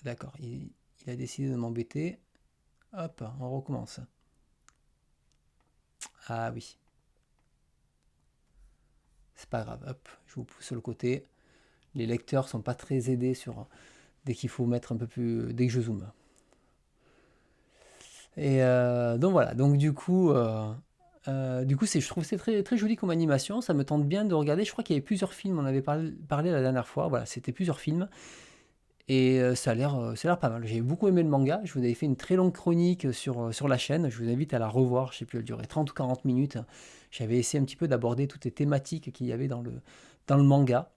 D'accord, il a décidé de m'embêter. Hop, on recommence. Ah oui, c'est pas grave. Hop, je vous pousse sur le côté. Les lecteurs sont pas très aidés dès qu'il faut mettre un peu plus, dès que je zoome. Et donc voilà. Donc du coup, je trouve que c'est très très joli comme animation. Ça me tente bien de regarder. Je crois qu'il y avait plusieurs films. On avait parlé la dernière fois. Voilà, c'était plusieurs films. Et ça a l'air pas mal. J'ai beaucoup aimé le manga. Je vous avais fait une très longue chronique sur la chaîne. Je vous invite à la revoir. Je sais plus, elle durait 30 ou 40 minutes. J'avais essayé un petit peu d'aborder toutes les thématiques qu'il y avait dans le manga.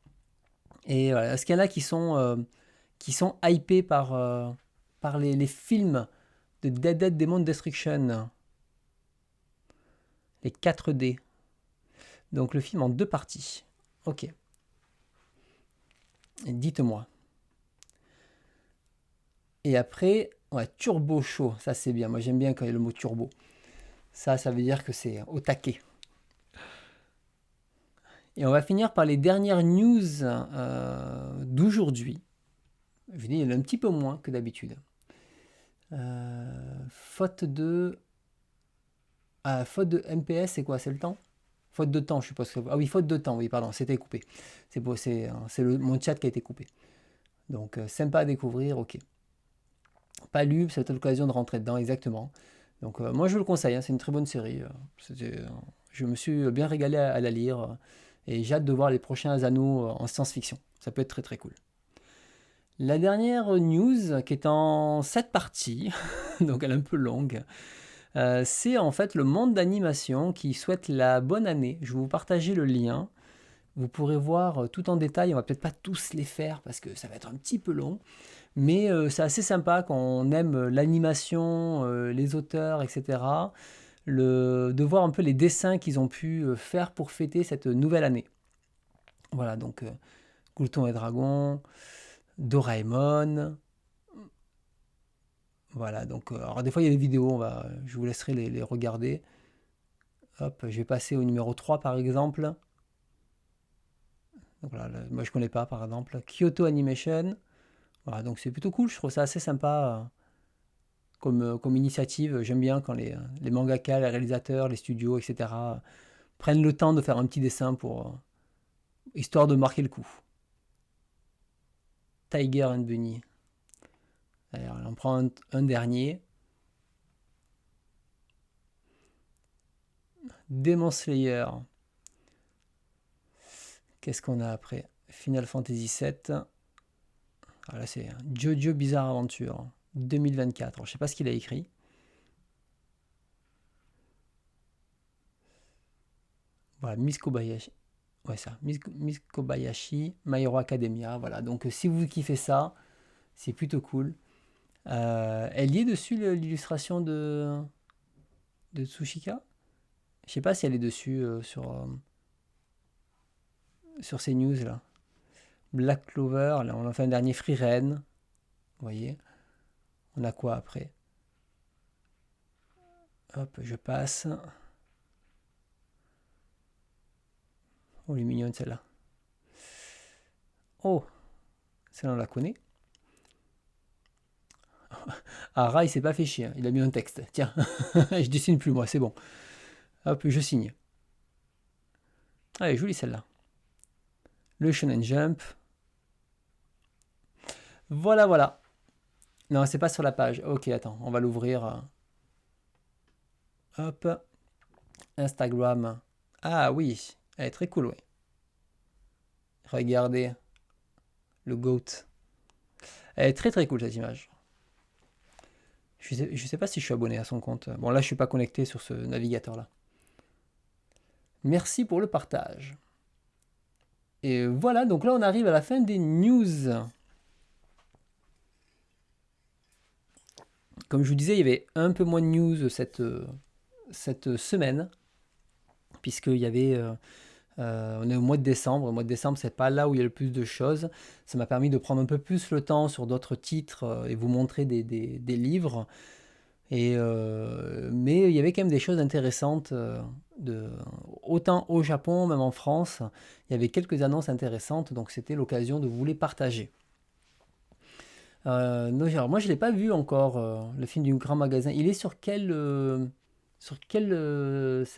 Et voilà, est-ce qu'il y en a qui sont hypés par les films de Dead Demon Destruction, les 4D. Donc le film en 2 parties. Ok. Et dites-moi. Et après, ouais, turbo chaud. Ça c'est bien. Moi j'aime bien quand il y a le mot turbo. Ça veut dire que c'est au taquet. Et on va finir par les dernières news d'aujourd'hui. Je dis, il y en a un petit peu moins que d'habitude. Faute de... faute de MPS, c'est quoi? C'est le temps? Faute de temps, je suppose. Ah oui, faute de temps, oui, pardon, c'était coupé. C'est mon chat qui a été coupé. Donc, sympa à découvrir, ok. Pas lu, c'est l'occasion de rentrer dedans, exactement. Donc, moi, je vous le conseille, hein, c'est une très bonne série. Je me suis bien régalé à la lire. Et j'ai hâte de voir les prochains anneaux en science-fiction. Ça peut être très très cool. La dernière news, qui est en 7 parties, donc elle est un peu longue, c'est en fait le monde d'animation qui souhaite la bonne année. Je vais vous partager le lien. Vous pourrez voir tout en détail. On va peut-être pas tous les faire parce que ça va être un petit peu long. Mais c'est assez sympa quand on aime l'animation, les auteurs, etc. De voir un peu les dessins qu'ils ont pu faire pour fêter cette nouvelle année. Voilà, donc Glouton et Dragon, Doraemon. Voilà, donc alors des fois il y a des vidéos, je vous laisserai les regarder. Hop, je vais passer au numéro 3 par exemple. Donc là, moi je connais pas par exemple. Kyoto Animation. Voilà, donc c'est plutôt cool, je trouve ça assez sympa comme initiative. J'aime bien quand les mangaka, les réalisateurs, les studios, etc. prennent le temps de faire un petit dessin histoire de marquer le coup. Tiger and Bunny. Alors, on prend un dernier. Demon Slayer. Qu'est-ce qu'on a après? Final Fantasy VII. Ah, là, c'est Jojo Bizarre Adventure 2024. Alors, je sais pas ce qu'il a écrit. Voilà, Miss Kobayashi. Ouais, ça. Miss Kobayashi, My Hero Academia. Voilà, donc si vous kiffez ça, c'est plutôt cool. Elle y est dessus l'illustration de Tsushika. Je sais pas si elle est dessus sur ces news là. Black Clover, là on a fait un dernier Free Ren. Vous voyez. On a quoi après? Hop, je passe. Oh, elle est mignonne celle-là. Oh, celle-là on la connaît. Ah, Ra, il s'est pas fait chier, hein. Il a mis un texte. Tiens, je dessine plus moi, c'est bon. Hop, je signe. Ah, elle est jolie celle-là. Le Shonen Jump. Voilà, voilà. Non, c'est pas sur la page. Ok, attends, on va l'ouvrir. Hop, Instagram. Ah oui, elle est très cool, oui. Regardez, le GOAT. Elle est très très cool cette image. Je sais pas si je suis abonné à son compte. Bon, là, je suis pas connecté sur ce navigateur-là. Merci pour le partage. Et voilà, donc là, on arrive à la fin des news. Comme je vous disais, il y avait un peu moins de news cette semaine, puisqu'il y avait... on est au mois de décembre. Au mois de décembre, c'est pas là où il y a le plus de choses. Ça m'a permis de prendre un peu plus le temps sur d'autres titres et vous montrer des livres. Mais il y avait quand même des choses intéressantes, autant au Japon, même en France. Il y avait quelques annonces intéressantes, donc c'était l'occasion de vous les partager. Moi, je ne l'ai pas vu encore, le film du grand magasin. Il est sur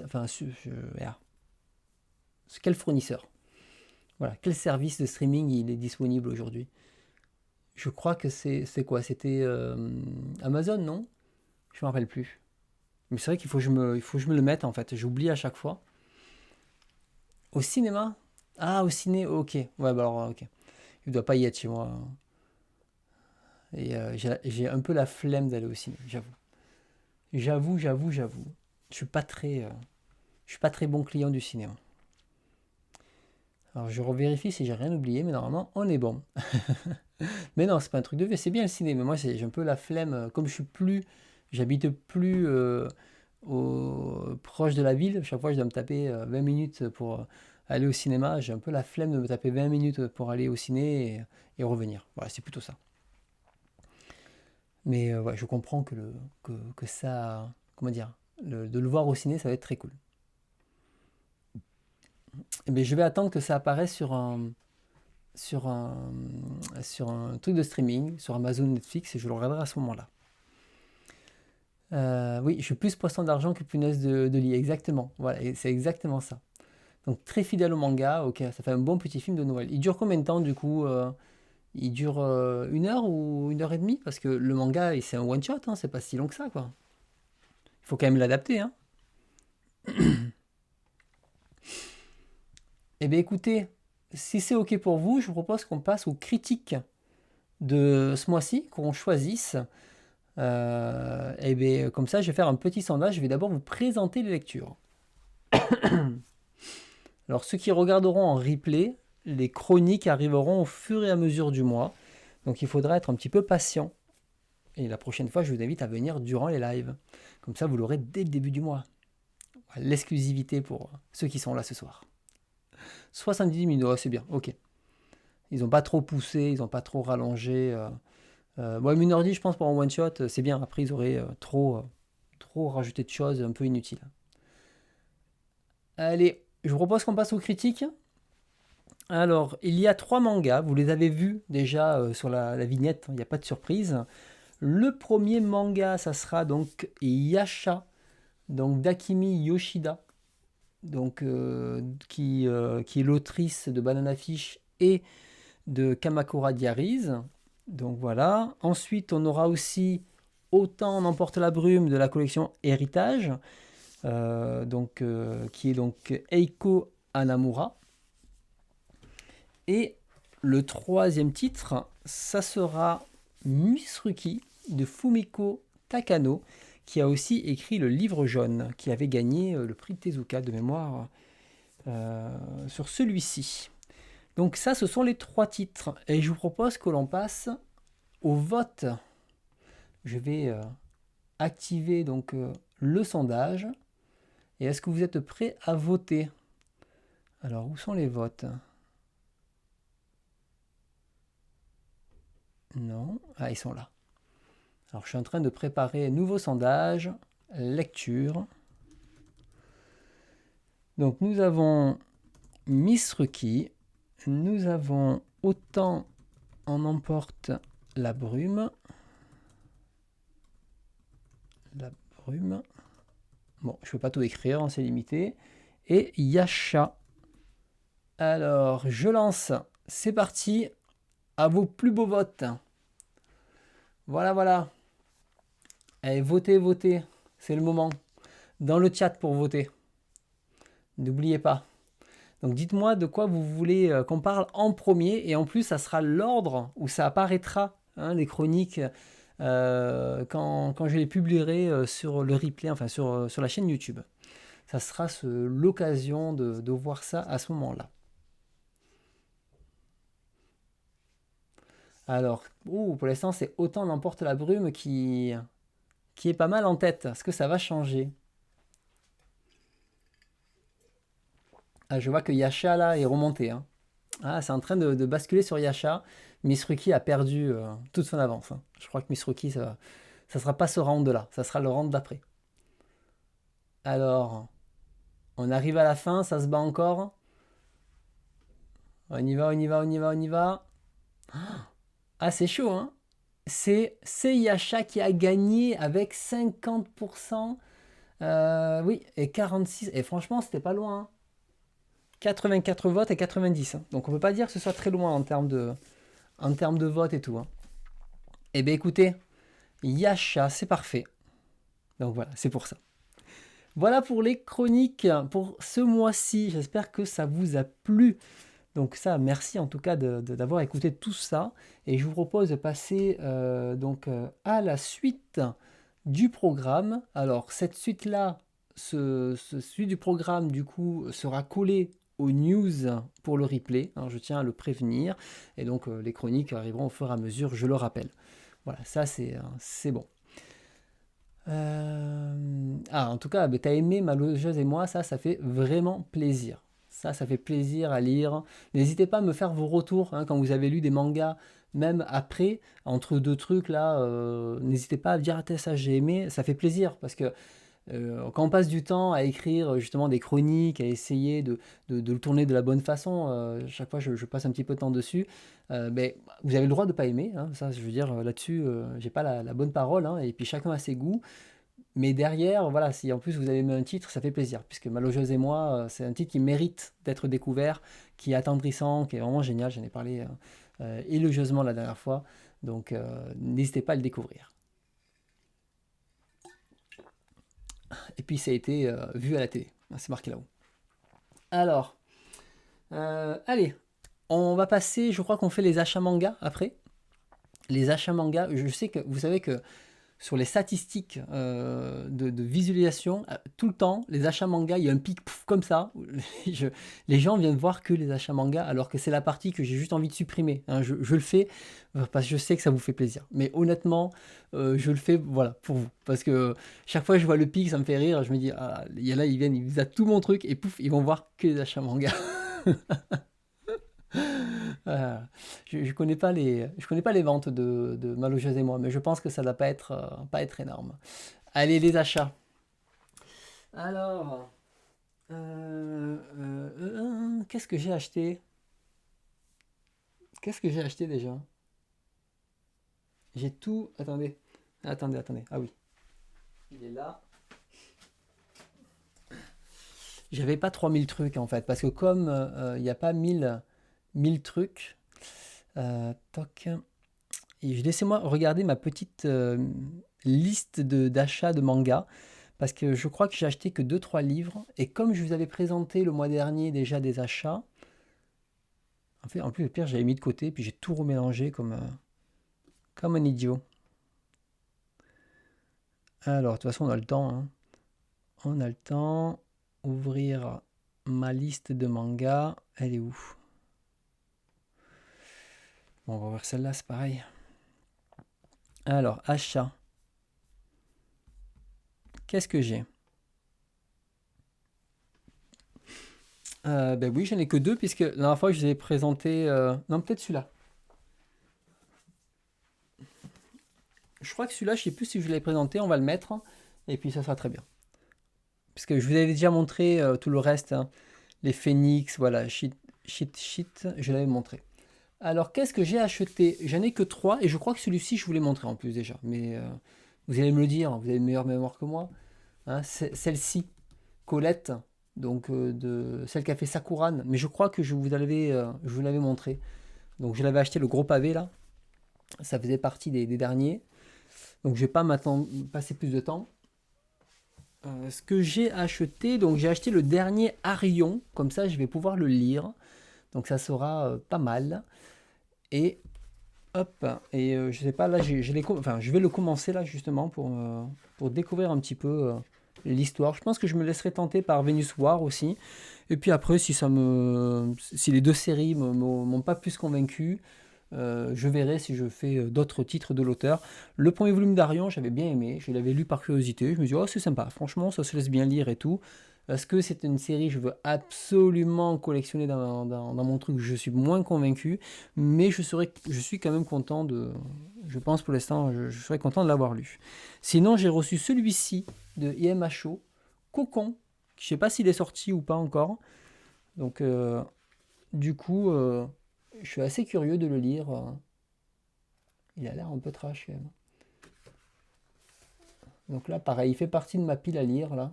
enfin, sur quel fournisseur? Voilà, quel service de streaming il est disponible aujourd'hui? Je crois que c'est quoi? C'était Amazon, non? Je me rappelle plus. Mais c'est vrai il faut que je me le mette en fait. J'oublie à chaque fois. Au cinéma? Ah, au ciné, ok. Ouais, bah alors, ok. Il doit pas y être chez moi. Et j'ai un peu la flemme d'aller au ciné, j'avoue. J'avoue. Je suis pas je suis pas très bon client du cinéma. Alors je revérifie si j'ai rien oublié, mais normalement on est bon. Mais non, c'est pas un truc de vieux, c'est bien le ciné, mais moi j'ai un peu la flemme, comme j'habite plus proche de la ville, chaque fois je dois me taper 20 minutes pour aller au cinéma, j'ai un peu la flemme de me taper 20 minutes pour aller au ciné et revenir. Voilà, c'est plutôt ça. Mais ouais, je comprends que ça, comment dire, de le voir au ciné, ça va être très cool. Mais je vais attendre que ça apparaisse sur un, sur un truc de streaming, sur Amazon, Netflix, et je le regarderai à ce moment-là. Oui, je suis plus poisson d'argent que punaise de lit, exactement. Voilà, et c'est exactement ça. Donc très fidèle au manga, ok, ça fait un bon petit film de Noël. Il dure combien de temps du coup il dure 1 heure ou 1 heure et demie? Parce que le manga, c'est un one-shot, hein, c'est pas si long que ça, quoi. Il faut quand même l'adapter, hein. Eh bien écoutez, si c'est ok pour vous, je vous propose qu'on passe aux critiques de ce mois-ci, qu'on choisisse. Et bien, comme ça, je vais faire un petit sondage. Je vais d'abord vous présenter les lectures. Alors, ceux qui regarderont en replay, les chroniques arriveront au fur et à mesure du mois. Donc, il faudra être un petit peu patient. Et la prochaine fois, je vous invite à venir durant les lives. Comme ça, vous l'aurez dès le début du mois. L'exclusivité pour ceux qui sont là ce soir. 70 minutes, oh, c'est bien, ok. Ils n'ont pas trop poussé, ils n'ont pas trop rallongé. Bon, 1 heure 10, je pense, pour un one-shot, c'est bien. Après, ils auraient trop rajouté de choses un peu inutiles. Allez, je vous propose qu'on passe aux critiques. Alors, il y a 3 mangas, vous les avez vus déjà sur la vignette, il n'y a pas de surprise. Le premier manga, ça sera donc Yasha, donc d'Akimi Yoshida, donc, qui est l'autrice de Banana Fish et de Kamakura Diaries. Donc voilà. Ensuite, on aura aussi Autant n'emporte la brume de la collection Héritage, qui est donc Eiko Hanamura. Et le troisième titre, ça sera Misruki de Fumiko Takano, qui a aussi écrit le livre jaune, qui avait gagné le prix Tezuka de mémoire sur celui-ci. Donc ça, ce sont les 3 titres. Et je vous propose que l'on passe au vote. Je vais activer donc le sondage. Et est-ce que vous êtes prêts à voter? Alors, où sont les votes? Non. Ah, ils sont là. Alors, je suis en train de préparer un nouveau sondage. lecture. Donc nous avons Miss Ruki, nous avons Autant en emporte la brume. La brume. Bon, je ne peux pas tout écrire, hein, c'est limité. Et Yasha. Alors, je lance. C'est parti. À vos plus beaux votes. Voilà, voilà. Allez, votez, votez. C'est le moment. Dans le chat pour voter. N'oubliez pas. Donc dites-moi de quoi vous voulez qu'on parle en premier. Et en plus, ça sera l'ordre où ça apparaîtra, hein, les chroniques, quand je les publierai sur le replay, enfin sur la chaîne YouTube. Ça sera l'occasion de voir ça à ce moment-là. Alors, pour l'instant, c'est Autant n'emporte la brume qui est pas mal en tête. Est-ce que ça va changer? Ah, je vois que Yasha, là, est remonté, hein. Ah, c'est en train de basculer sur Yasha. Miss Ruki a perdu toute son avance, hein. Je crois que Miss Ruki, ça sera pas ce round-là. Ça sera le round d'après. Alors, on arrive à la fin, ça se bat encore. On y va, on y va, on y va, on y va. Ah, c'est chaud, hein. C'est Yasha qui a gagné avec 50%. Oui, et 46. Et franchement, c'était pas loin, hein. 84 votes et 90, hein. Donc on peut pas dire que ce soit très loin en termes de vote et tout, hein. Eh bien écoutez, Yasha, c'est parfait. Donc voilà, c'est pour ça. Voilà pour les chroniques pour ce mois-ci. J'espère que ça vous a plu. Donc ça, merci en tout cas d'avoir écouté tout ça. Et je vous propose de passer à la suite du programme. Alors cette suite-là, ce suite du programme du coup sera collé aux news pour le replay. Alors, je tiens à le prévenir. Et donc les chroniques arriveront au fur et à mesure, je le rappelle. Voilà, ça c'est bon. En tout cas, t'as aimé Ma logeuse et moi, ça fait vraiment plaisir. Ça fait plaisir à lire. N'hésitez pas à me faire vos retours, hein, quand vous avez lu des mangas, même après, entre deux trucs là, n'hésitez pas à dire ah, ça j'ai aimé, ça fait plaisir parce que quand on passe du temps à écrire justement des chroniques, à essayer de le tourner de la bonne façon, chaque fois je passe un petit peu de temps dessus, mais vous avez le droit de ne pas aimer, hein, ça je veux dire là-dessus, j'ai pas la bonne parole, hein, et puis chacun a ses goûts, mais derrière, voilà, si en plus vous avez aimé un titre, ça fait plaisir, puisque Ma logeuse et moi, c'est un titre qui mérite d'être découvert, qui est attendrissant, qui est vraiment génial, j'en ai parlé élogieusement la dernière fois, donc n'hésitez pas à le découvrir. Et puis ça a été vu à la télé, c'est marqué là-haut. Alors, allez, on va passer, je crois qu'on fait les achats manga après. Les achats manga, je sais que vous savez que sur les statistiques de visualisation, tout le temps, les achats manga, il y a un pic comme ça. Les gens viennent voir que les achats manga, alors que c'est la partie que j'ai juste envie de supprimer, hein. Je le fais parce que je sais que ça vous fait plaisir. Mais honnêtement, je le fais voilà, pour vous. Parce que chaque fois que je vois le pic, ça me fait rire. Je me dis, ah, il y a là, ils viennent, ils visent tout mon truc et pouf, ils vont voir que les achats manga. Je connais pas les ventes de Ma logeuse et moi, mais je pense que ça ne doit pas être énorme. Allez, les achats. Alors, qu'est-ce que j'ai acheté? Qu'est-ce que j'ai acheté déjà? J'ai tout. Attendez. Attendez. Ah oui. Il est là. J'avais pas 3000 trucs en fait, parce que comme il n'y a pas 1000 trucs, toc. Et laissez-moi regarder ma petite liste d'achats de manga, parce que je crois que j'ai acheté que 2-3 livres, et comme je vous avais présenté le mois dernier déjà des achats, en plus le pire j'avais mis de côté, puis j'ai tout remélangé comme un idiot. Alors, de toute façon on a le temps, hein. On a le temps. Ouvrir ma liste de mangas, elle est où? Bon, on va voir celle-là, c'est pareil. Alors, achat. Qu'est-ce que j'ai? Ben oui, j'en ai que deux, puisque la dernière fois, je vous ai présenté... Non, peut-être celui-là. Je crois que celui-là, je sais plus si je l'ai présenté, on va le mettre. et puis ça sera très bien. Parce que je vous avais déjà montré tout le reste, hein, les phénix, voilà, shit, je l'avais montré. Alors, qu'est-ce que j'ai acheté? J'en ai que 3 et je crois que celui-ci, je vous l'ai montré en plus déjà. Mais vous allez me le dire, vous avez une meilleure mémoire que moi. Hein, celle-ci, Colette, donc de celle qui a fait Sakuran. Mais je crois que je vous l'avais montré. Donc, je l'avais acheté le gros pavé là. Ça faisait partie des derniers. Donc, je vais pas maintenant passer plus de temps. Ce que j'ai acheté, donc j'ai acheté le dernier Arion. Comme ça, je vais pouvoir le lire. Donc, ça sera pas mal. Et hop, et je sais pas, là, enfin, je vais le commencer là justement pour découvrir un petit peu l'histoire. Je pense que je me laisserai tenter par Venus War aussi. Et puis après, si les deux séries m'ont pas plus convaincu, je verrai si je fais d'autres titres de l'auteur. Le premier volume d'Arion, j'avais bien aimé, je l'avais lu par curiosité. Je me dis, oh, c'est sympa, franchement, ça se laisse bien lire et tout. Est-ce que c'est une série que je veux absolument collectionner dans mon truc? Je suis moins convaincu, mais je suis quand même content je pense pour l'instant, je serais content de l'avoir lu. Sinon, j'ai reçu celui-ci de IMHO, Cocon. Je sais pas s'il est sorti ou pas encore. Donc, du coup, je suis assez curieux de le lire. Il a l'air un peu trash quand même. Donc là, pareil, il fait partie de ma pile à lire là.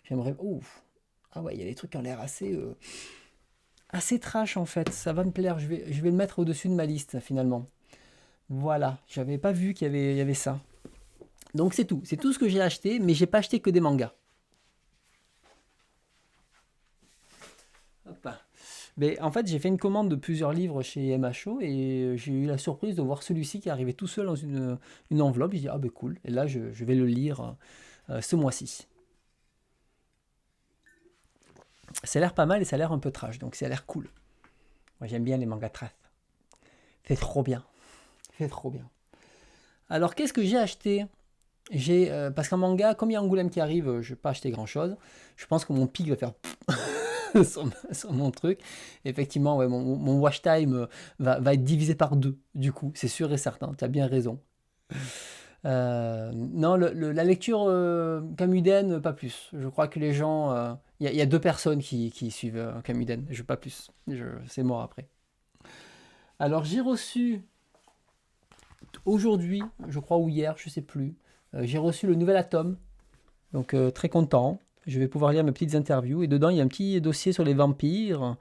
J'aimerais. Ouf. Ah ouais, il y a des trucs qui ont l'air assez trash en fait. Ça va me plaire. Je vais le mettre au-dessus de ma liste finalement. Voilà. J'avais pas vu il y avait ça. Donc c'est tout. C'est tout ce que j'ai acheté, mais j'ai pas acheté que des mangas. Hop. Mais en fait, j'ai fait une commande de plusieurs livres chez MHO et j'ai eu la surprise de voir celui-ci qui est arrivé tout seul dans une enveloppe. J'ai dit, ah ben cool. Et là, je vais le lire ce mois-ci. Ça a l'air pas mal et ça a l'air un peu trash, donc ça a l'air cool. Moi, j'aime bien les mangas trash. C'est trop bien. C'est trop bien. Alors, qu'est-ce que j'ai acheté? Parce qu'un manga, comme il y a Angoulême qui arrive, je ne vais pas acheter grand-chose. Je pense que mon pic va faire sur mon truc. Effectivement, ouais, mon watch time va être divisé par deux, du coup, c'est sûr et certain. Tu as bien raison. Non, la lecture Kamuden, pas plus. Je crois que les gens. Il y a deux personnes qui suivent Kamuden, je pas plus. C'est mort après. Alors, j'ai reçu aujourd'hui, je crois, ou hier, je sais plus. J'ai reçu le nouvel Atome. Donc, très content. Je vais pouvoir lire mes petites interviews. Et dedans, il y a un petit dossier sur les vampires.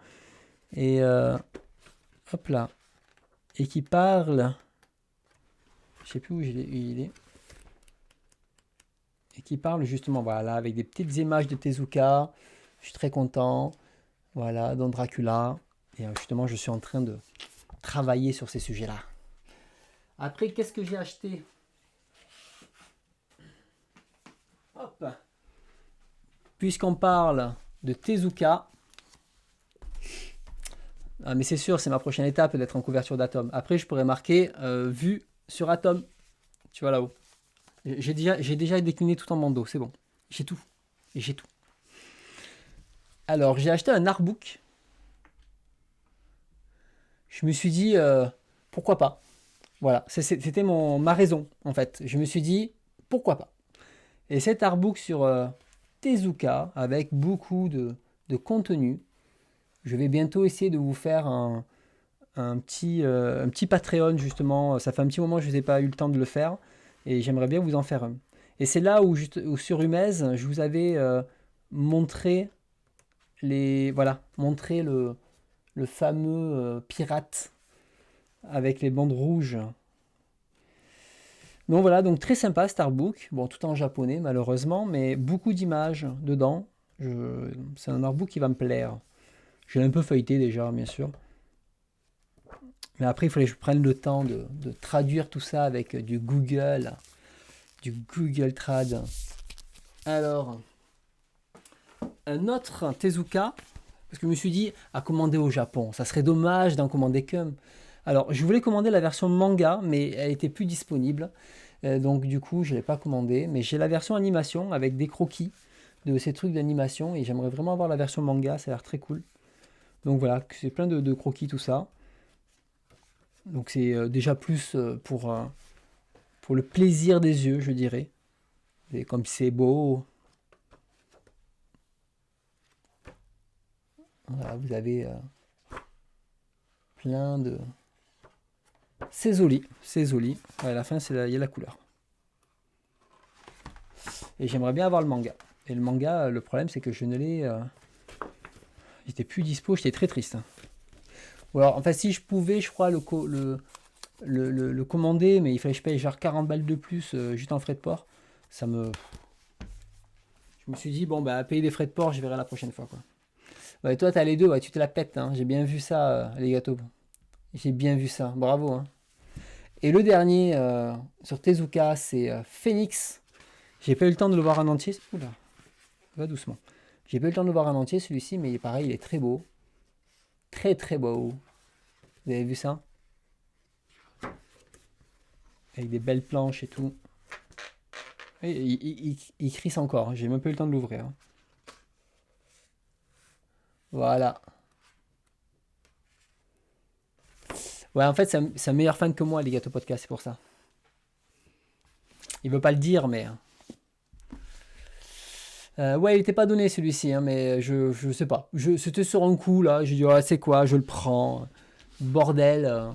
Et hop là. Et qui parle. Je sais plus où il est. Et qui parle justement, voilà, avec des petites images de Tezuka. Je suis très content. Voilà, dans Dracula. Et justement, je suis en train de travailler sur ces sujets-là. Après, qu'est-ce que j'ai acheté? Hop. Puisqu'on parle de Tezuka. Ah, mais c'est sûr, c'est ma prochaine étape d'être en couverture d'Atom. Après, je pourrais marquer vue sur Atom. Tu vois là-haut. J'ai déjà décliné tout en bandeau, c'est bon. J'ai tout. J'ai tout. Alors, j'ai acheté un artbook. Je me suis dit, pourquoi pas? Voilà, c'était ma raison, en fait. Je me suis dit, pourquoi pas? Et cet artbook sur Tezuka, avec beaucoup de contenu, je vais bientôt essayer de vous faire un petit Patreon, justement. Ça fait un petit moment que je n'ai pas eu le temps de le faire, et j'aimerais bien vous en faire un. Et c'est là où sur Humez, je vous avais montré montrer le fameux pirate avec les bandes rouges. Donc voilà, donc très sympa Starbook, bon tout en japonais malheureusement, mais beaucoup d'images dedans. C'est un artbook qui va me plaire. Je l'ai un peu feuilleté déjà, bien sûr. Mais après, il fallait que je prenne le temps de traduire tout ça avec du Google Trad. Alors, un autre Tezuka, parce que je me suis dit, à commander au Japon, ça serait dommage d'en commander qu'un. Alors, je voulais commander la version manga, mais elle était plus disponible. Donc, du coup, je ne l'ai pas commandé. Mais j'ai la version animation avec des croquis de ces trucs d'animation. Et j'aimerais vraiment avoir la version manga, ça a l'air très cool. Donc voilà, c'est plein de croquis, tout ça. Donc c'est déjà plus pour le plaisir des yeux, je dirais. Et comme c'est beau. Voilà, vous avez plein de... C'est joli, c'est joli. Ouais, à la fin, il y a la couleur. Et j'aimerais bien avoir le manga. Et le manga, le problème, c'est que je ne l'ai... J'étais plus dispo, j'étais très triste. Ou alors, enfin, si je pouvais, je crois, le commander, mais il fallait que je paye genre 40 balles de plus juste en frais de port. Ça me... Je me suis dit, bon, bah, payer les frais de port, je verrai la prochaine fois, quoi. Ouais, toi, t'as les deux, ouais, tu te la pètes, hein. J'ai bien vu ça, les gâteaux. J'ai bien vu ça, bravo, hein. Et le dernier sur Tezuka, c'est Phoenix. J'ai pas eu le temps de le voir en entier. Oula, va doucement. J'ai pas eu le temps de le voir en entier celui-ci, mais pareil, il est très beau. Très très beau. Vous avez vu ça? Avec des belles planches et tout. Et il crisse encore, j'ai même pas eu le temps de l'ouvrir, hein. Voilà. Ouais, en fait, c'est un meilleur fan que moi, les gâteaux podcast, c'est pour ça. Il veut pas le dire, mais... ouais, il était pas donné celui-ci, hein, mais je sais pas. C'était sur un coup, là. J'ai dit, ouais, c'est quoi, je le prends. Bordel.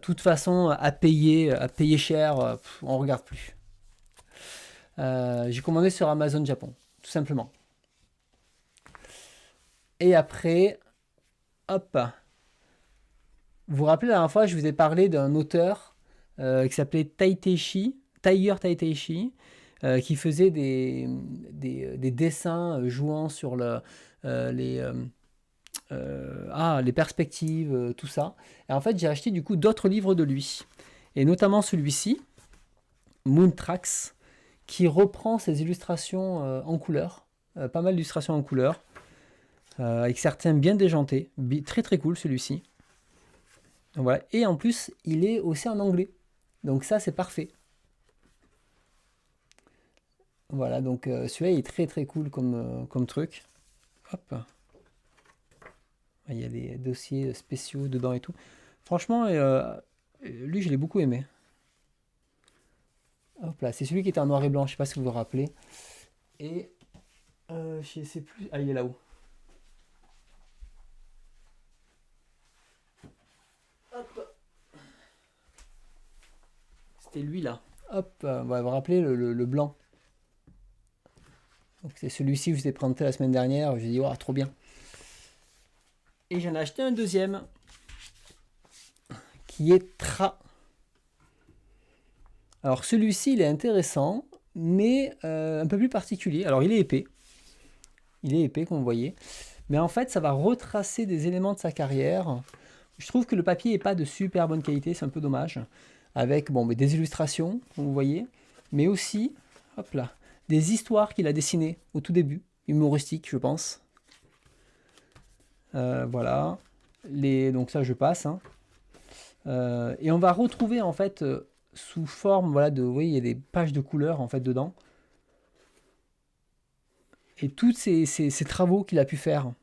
Toute façon, à payer cher, on regarde plus. J'ai commandé sur Amazon Japon, tout simplement. Et après, hop. Vous vous rappelez la dernière fois, je vous ai parlé d'un auteur qui s'appelait Tiger Taiteishi, qui faisait des dessins jouant sur les perspectives, tout ça. Et en fait, j'ai acheté du coup d'autres livres de lui. Et notamment celui-ci, Moontrax, qui reprend ses illustrations en couleur. Pas mal d'illustrations en couleur. Avec certains bien déjantés. Très très cool celui-ci. Voilà. Et en plus, il est aussi en anglais. Donc ça, c'est parfait. Voilà, donc celui-là, il est très très cool comme truc. Hop. Il y a des dossiers spéciaux dedans et tout. Franchement, lui, je l'ai beaucoup aimé. Hop là, c'est celui qui était en noir et blanc, je sais pas si vous vous rappelez. Et je sais plus. Ah, il est là-haut. Hop. C'était lui là. Hop, vous vous rappelez le blanc. Donc c'est celui-ci que je vous ai présenté la semaine dernière. J'ai dit, oh, trop bien. Et j'en ai acheté un deuxième qui est Tra. Alors celui-ci, il est intéressant, mais un peu plus particulier. Alors il est épais. Il est épais, comme vous voyez. Mais en fait, ça va retracer des éléments de sa carrière. Je trouve que le papier n'est pas de super bonne qualité, c'est un peu dommage. Avec bon, mais des illustrations, comme vous voyez, mais aussi, hop là, des histoires qu'il a dessinées au tout début, humoristiques, je pense. Voilà. Donc ça, je passe, hein. Et on va retrouver en fait sous forme, voilà, vous voyez, il y a des pages de couleurs en fait dedans. Et tous ces travaux qu'il a pu faire.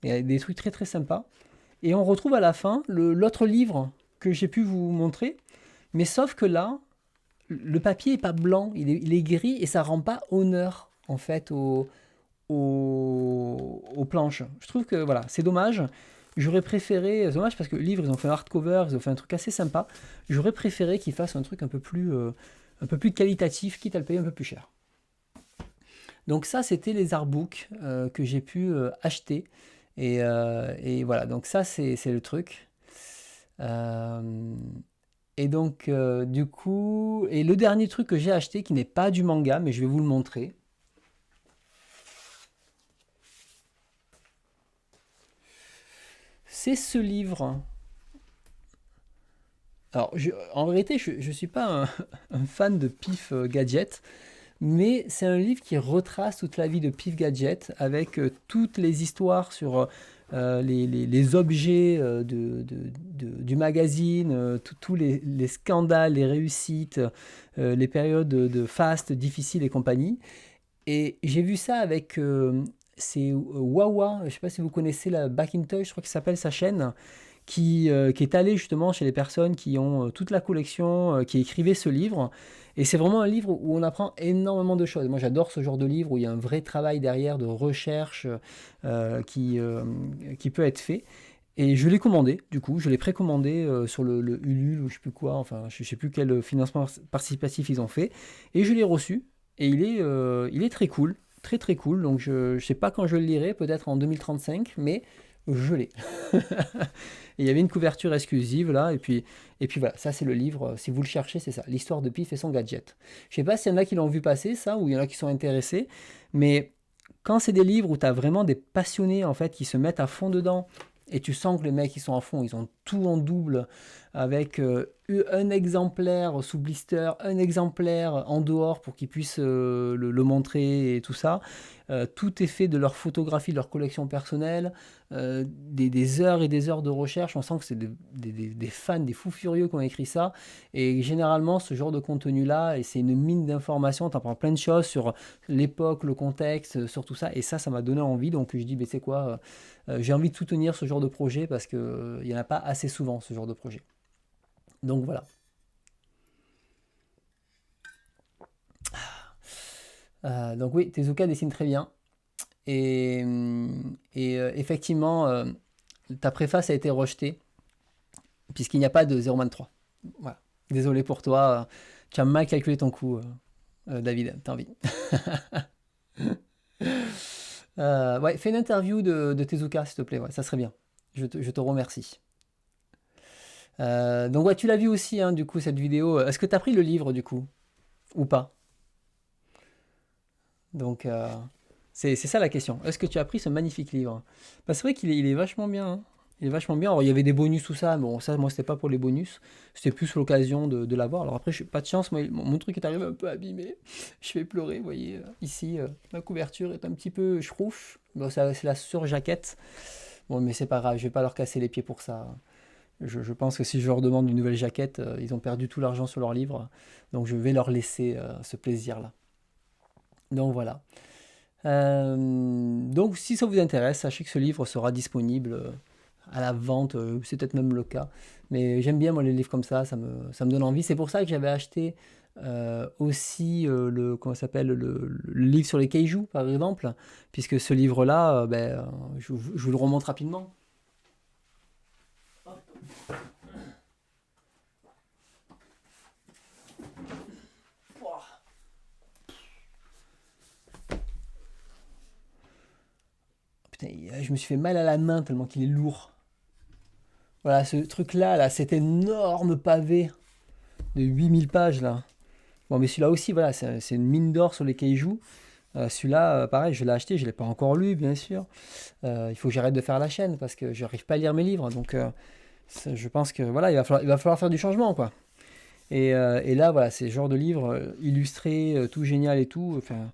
Il y a des trucs très très sympas. Et on retrouve à la fin l'autre livre que j'ai pu vous montrer. Mais sauf que là, le papier est pas blanc, il est gris et ça rend pas honneur en fait aux planches. Je trouve que voilà, c'est dommage. J'aurais préféré, c'est dommage parce que le livre, ils ont fait un hardcover, ils ont fait un truc assez sympa. J'aurais préféré qu'ils fassent un truc un peu plus qualitatif, quitte à le payer un peu plus cher. Donc ça, c'était les artbooks que j'ai pu acheter. Et voilà, donc ça, c'est le truc. Euh, et donc, du coup, et le dernier truc que j'ai acheté, qui n'est pas du manga, mais je vais vous le montrer. C'est ce livre. Alors, en vérité, je ne suis pas un fan de Pif Gadget, mais c'est un livre qui retrace toute la vie de Pif Gadget avec toutes les histoires sur les objets du magazine, tous les scandales, les réussites, les périodes de faste, difficiles et compagnie. Et j'ai vu ça avec c'est Wawa, je ne sais pas si vous connaissez la Backintosh, je crois que ça s'appelle sa chaîne, qui est allé justement chez les personnes qui ont toute la collection, qui écrivaient ce livre. Et c'est vraiment un livre où on apprend énormément de choses. Moi, j'adore ce genre de livre où il y a un vrai travail derrière de recherche qui peut être fait. Et je l'ai commandé, du coup, je l'ai précommandé sur le Ulule ou je sais plus quoi, enfin, je sais plus quel financement participatif ils ont fait. Et je l'ai reçu. Et il est très cool, très très cool. Donc je sais pas quand je le lirai, peut-être en 2035, mais je l'ai. Et il y avait une couverture exclusive là, et puis voilà, ça c'est le livre, si vous le cherchez, c'est ça, l'histoire de Pif et son gadget. Je sais pas s'il y en a qui l'ont vu passer ça, ou il y en a qui sont intéressés, mais quand c'est des livres où tu as vraiment des passionnés en fait qui se mettent à fond dedans, et tu sens que les mecs ils sont à fond, ils ont tout en double, avec un exemplaire sous blister, un exemplaire en dehors pour qu'ils puissent le montrer et tout ça. Tout est fait de leur photographie, de leur collection personnelle, des heures et des heures de recherche. On sent que c'est des fans, des fous furieux qui ont écrit ça. Et généralement, ce genre de contenu-là, et c'est une mine d'informations, tu apprends plein de choses sur l'époque, le contexte, sur tout ça. Et ça m'a donné envie. Donc je dis, mais c'est quoi, j'ai envie de soutenir ce genre de projet parce qu'il n'y en a pas assez souvent, ce genre de projet. Donc voilà. Donc oui, Tezuka dessine très bien. Et effectivement, ta préface a été rejetée, puisqu'il n'y a pas de 0,23. Voilà. Désolé pour toi, tu as mal calculé ton coût, David, t'as envie. Ouais, fais une interview de Tezuka, s'il te plaît, ouais, ça serait bien. Je te remercie. Donc ouais, tu l'as vu aussi, hein, du coup, cette vidéo. Est-ce que tu as pris le livre, du coup, ou pas? Donc, c'est ça la question. Est-ce que tu as pris ce magnifique livre? Bah, c'est vrai qu'il est vachement bien, hein. Il est vachement bien. Alors, il y avait des bonus, tout ça. Bon, ça, moi, c'était pas pour les bonus. C'était plus l'occasion de l'avoir. Alors, après, je pas de chance. Moi, mon truc est arrivé un peu abîmé. Je vais pleurer. Vous voyez, ici, la couverture est un petit peu schrouf. Bon, c'est la surjaquette. Bon, mais c'est pas grave. Je vais pas leur casser les pieds pour ça. Je pense que si je leur demande une nouvelle jaquette, ils ont perdu tout l'argent sur leur livre. Donc, je vais leur laisser ce plaisir-là. Donc, voilà. Donc si ça vous intéresse, sachez que ce livre sera disponible à la vente, c'est peut-être même le cas. Mais j'aime bien moi les livres comme ça me donne envie. C'est pour ça que j'avais acheté aussi comment ça s'appelle, le livre sur les kaijus par exemple, puisque ce livre-là, je vous le remonte rapidement. Putain, je me suis fait mal à la main tellement qu'il est lourd. Voilà, ce truc-là, là, cet énorme pavé de 8000 pages là. Bon, mais celui-là aussi, voilà, c'est une mine d'or sur les cailloux. Celui-là, pareil, je l'ai acheté, je ne l'ai pas encore lu, bien sûr. Il faut que j'arrête de faire la chaîne parce que je n'arrive pas à lire mes livres. Donc, je pense que voilà, il va falloir faire du changement, quoi. Et là, voilà, c'est le genre de livre illustré, tout génial et tout. Enfin,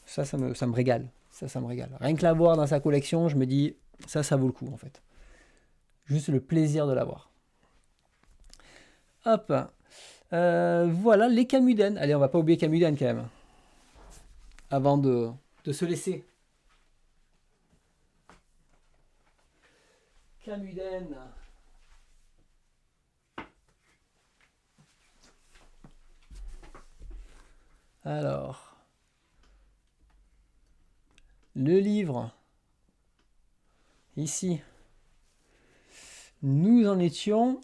ça me régale. Ça me régale. Rien que l'avoir dans sa collection, je me dis, ça vaut le coup, en fait. Juste le plaisir de l'avoir. Hop. Voilà, les Camuden. Allez, on va pas oublier Camuden quand même, avant de se laisser. Camuden. Alors, le livre, ici, nous en étions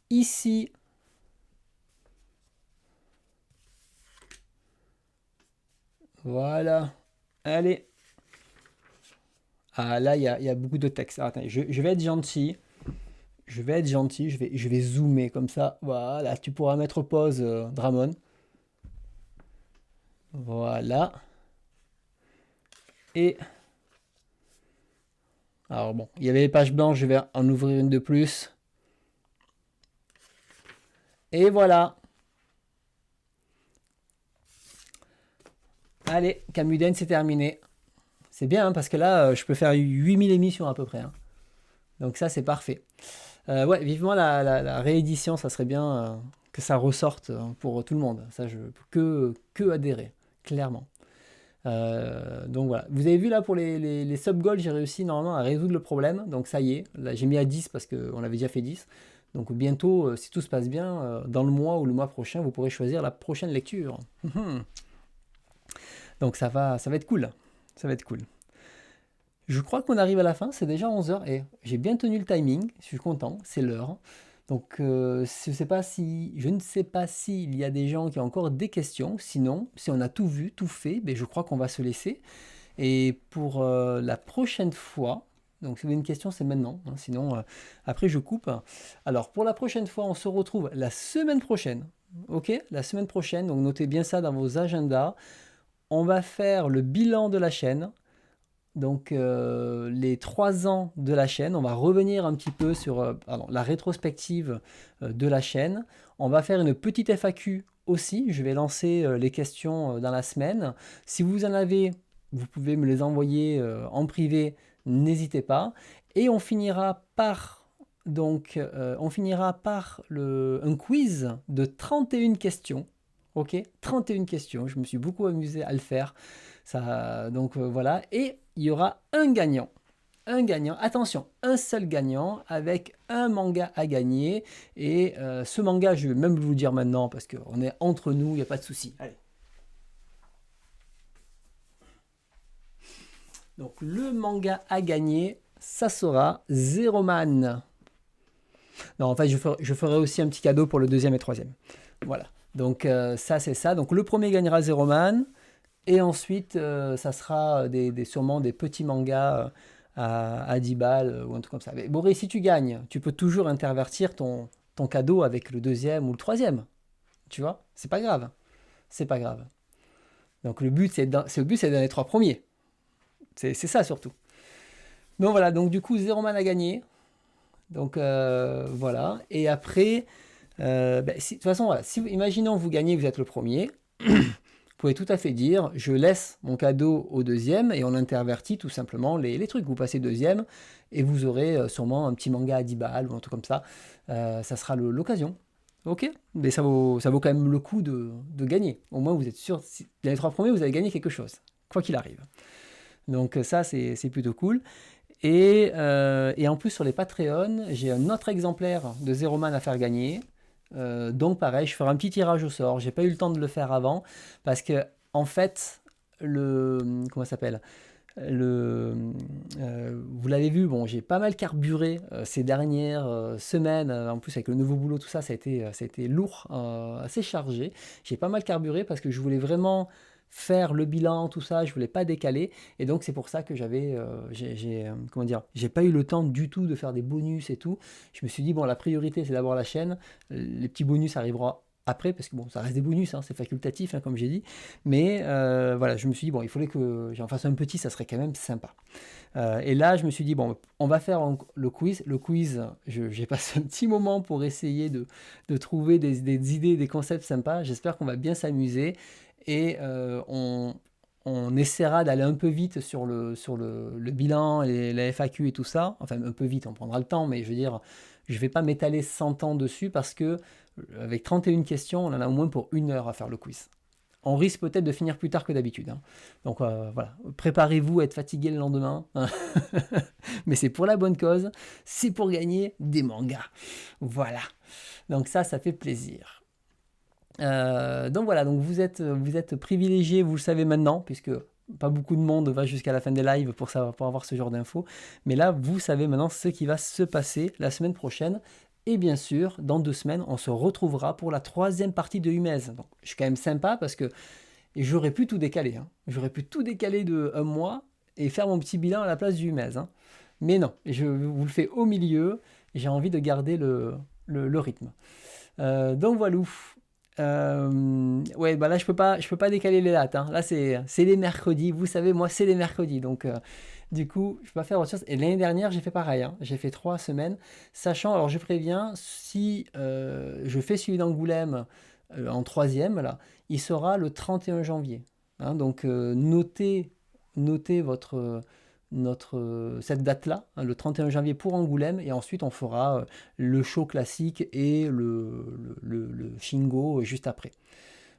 ici. Voilà. Allez. Ah, là, il y a beaucoup de texte. Ah, attendez, je vais être gentil. Je vais être gentil. Je vais zoomer comme ça. Voilà. Tu pourras mettre pause, Dramon. Voilà. Et. Alors, bon, il y avait les pages blanches. Je vais en ouvrir une de plus. Et voilà. Allez, Camuden, c'est terminé. C'est bien, hein, parce que là, je peux faire 8000 émissions à peu près, hein. Donc ça, c'est parfait. Ouais, vivement la réédition, ça serait bien que ça ressorte pour tout le monde. Ça, je peux que adhérer, clairement. Donc voilà. Vous avez vu là pour les sub-goals, j'ai réussi normalement à résoudre le problème. Donc ça y est, là j'ai mis à 10 parce qu'on avait déjà fait 10. Donc bientôt, si tout se passe bien, dans le mois ou le mois prochain, vous pourrez choisir la prochaine lecture. Donc ça va être cool. Ça va être cool. Je crois qu'on arrive à la fin, c'est déjà 11 heures et j'ai bien tenu le timing, je suis content, c'est l'heure. Donc je ne sais pas s'il y a des gens qui ont encore des questions, sinon, si on a tout vu, tout fait, ben, je crois qu'on va se laisser. Et pour la prochaine fois, donc si vous avez une question, c'est maintenant, hein, sinon après je coupe. Alors pour la prochaine fois, on se retrouve la semaine prochaine, ok? La semaine prochaine, donc notez bien ça dans vos agendas. On va faire le bilan de la chaîne. Donc les 3 ans de la chaîne, on va revenir un petit peu sur la rétrospective de la chaîne. On va faire une petite FAQ aussi, je vais lancer les questions dans la semaine. Si vous en avez, vous pouvez me les envoyer en privé, n'hésitez pas. Et on finira par, un quiz de 31 questions. Ok, 31 questions, je me suis beaucoup amusé à le faire. Ça, donc voilà, et il y aura un gagnant. Un gagnant, attention, un seul gagnant avec un manga à gagner. Et ce manga, je vais même vous le dire maintenant parce qu'on est entre nous, il n'y a pas de souci. Allez. Donc le manga à gagner, ça sera Zero Man. Non, en fait, je ferai aussi un petit cadeau pour le deuxième et troisième. Voilà. Donc ça, c'est ça. Donc le premier gagnera Zero Man. Et ensuite, ça sera sûrement des petits mangas à 10 balles ou un truc comme ça. Mais Boris, si tu gagnes, tu peux toujours intervertir ton cadeau avec le deuxième ou le troisième. Tu vois? C'est pas grave. C'est pas grave. Donc le but, c'est dans les 3 premiers. C'est ça surtout. Donc voilà, donc du coup, zéro man à gagner. Donc voilà. Et après, de toute façon, voilà, imaginons vous gagnez, vous êtes le premier. Vous pouvez tout à fait dire, je laisse mon cadeau au deuxième et on intervertit tout simplement les trucs. Vous passez deuxième et vous aurez sûrement un petit manga à 10 balles ou un truc comme ça. Ça sera l'occasion. Ok? Mais ça vaut quand même le coup de gagner. Au moins, vous êtes sûr, dans les 3 premiers, vous allez gagner quelque chose, quoi qu'il arrive. Donc ça, c'est plutôt cool. Et en plus, sur les Patreon, j'ai un autre exemplaire de Zero Man à faire gagner. Donc pareil, je ferai un petit tirage au sort. J'ai pas eu le temps de le faire avant parce que en fait, comment ça s'appelle, vous l'avez vu, bon, j'ai pas mal carburé ces dernières semaines. En plus avec le nouveau boulot, tout ça, ça a été lourd, assez chargé. J'ai pas mal carburé parce que je voulais vraiment faire le bilan, tout ça, je voulais pas décaler, et donc c'est pour ça que j'ai pas eu le temps du tout de faire des bonus et tout. Je me suis dit, bon, la priorité c'est d'abord la chaîne, les petits bonus arriveront après, parce que bon, ça reste des bonus, hein, c'est facultatif, hein, comme j'ai dit, mais voilà, je me suis dit, bon, il fallait que j'en fasse un petit, ça serait quand même sympa. Et là, je me suis dit, bon, on va faire le quiz. Le quiz, j'ai passé un petit moment pour essayer de trouver des idées, des concepts sympas. J'espère qu'on va bien s'amuser. Et on essaiera d'aller un peu vite sur le bilan, la FAQ et tout ça. Enfin, un peu vite, on prendra le temps, mais je veux dire, je ne vais pas m'étaler 100 ans dessus parce que avec 31 questions, on en a au moins pour 1 heure à faire le quiz. On risque peut-être de finir plus tard que d'habitude, hein. Donc voilà, préparez-vous à être fatigué le lendemain, hein. Mais c'est pour la bonne cause, c'est pour gagner des mangas. Voilà, donc ça fait plaisir. Donc voilà, donc vous êtes privilégiés, vous le savez maintenant, puisque pas beaucoup de monde va jusqu'à la fin des lives pour avoir ce genre d'infos. Mais là, vous savez maintenant ce qui va se passer la semaine prochaine. Et bien sûr, dans 2 semaines, on se retrouvera pour la 3e partie de Humez. Donc, je suis quand même sympa parce que j'aurais pu tout décaler, hein. J'aurais pu tout décaler de 1 mois et faire mon petit bilan à la place du Humez, hein. Mais non, je vous le fais au milieu. J'ai envie de garder le rythme. Donc voilà. Ouais, bah là je peux pas décaler les dates, hein. Là c'est les mercredis. Vous savez, moi c'est les mercredis, donc du coup je peux pas faire autre chose. Et l'année dernière j'ai fait pareil, hein. J'ai fait 3 semaines, sachant, alors je préviens, si je fais celui d'Angoulême en 3e, là, il sera le 31 janvier, hein. Donc notez cette date-là, hein, le 31 janvier pour Angoulême, et ensuite on fera le show classique et le Shingo juste après.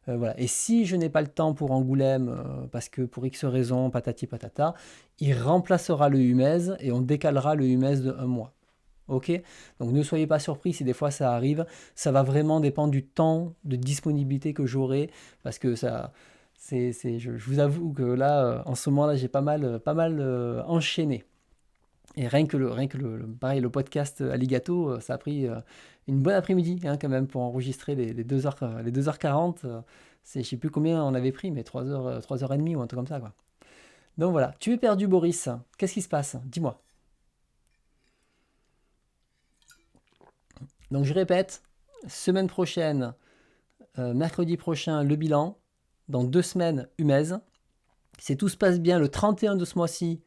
Voilà. Et si je n'ai pas le temps pour Angoulême, parce que pour X raisons, patati patata, il remplacera le Humez et on décalera le Humez de 1 mois. ok? Donc ne soyez pas surpris si des fois ça arrive. Ça va vraiment dépendre du temps de disponibilité que j'aurai, parce que ça, je vous avoue que là, en ce moment-là, j'ai pas mal enchaîné. Et pareil, le podcast Alligato, ça a pris une bonne après-midi hein, quand même pour enregistrer les 2 heures, les 2h40. Je sais plus combien on avait pris, mais 3 heures, 3h30 ou un truc comme ça, quoi. Donc voilà, tu es perdu, Boris. Qu'est-ce qui se passe? Dis-moi. Donc je répète, semaine prochaine, mercredi prochain, le bilan. Dans 2 semaines, Umez. Si tout se passe bien, le 31 de ce mois-ci,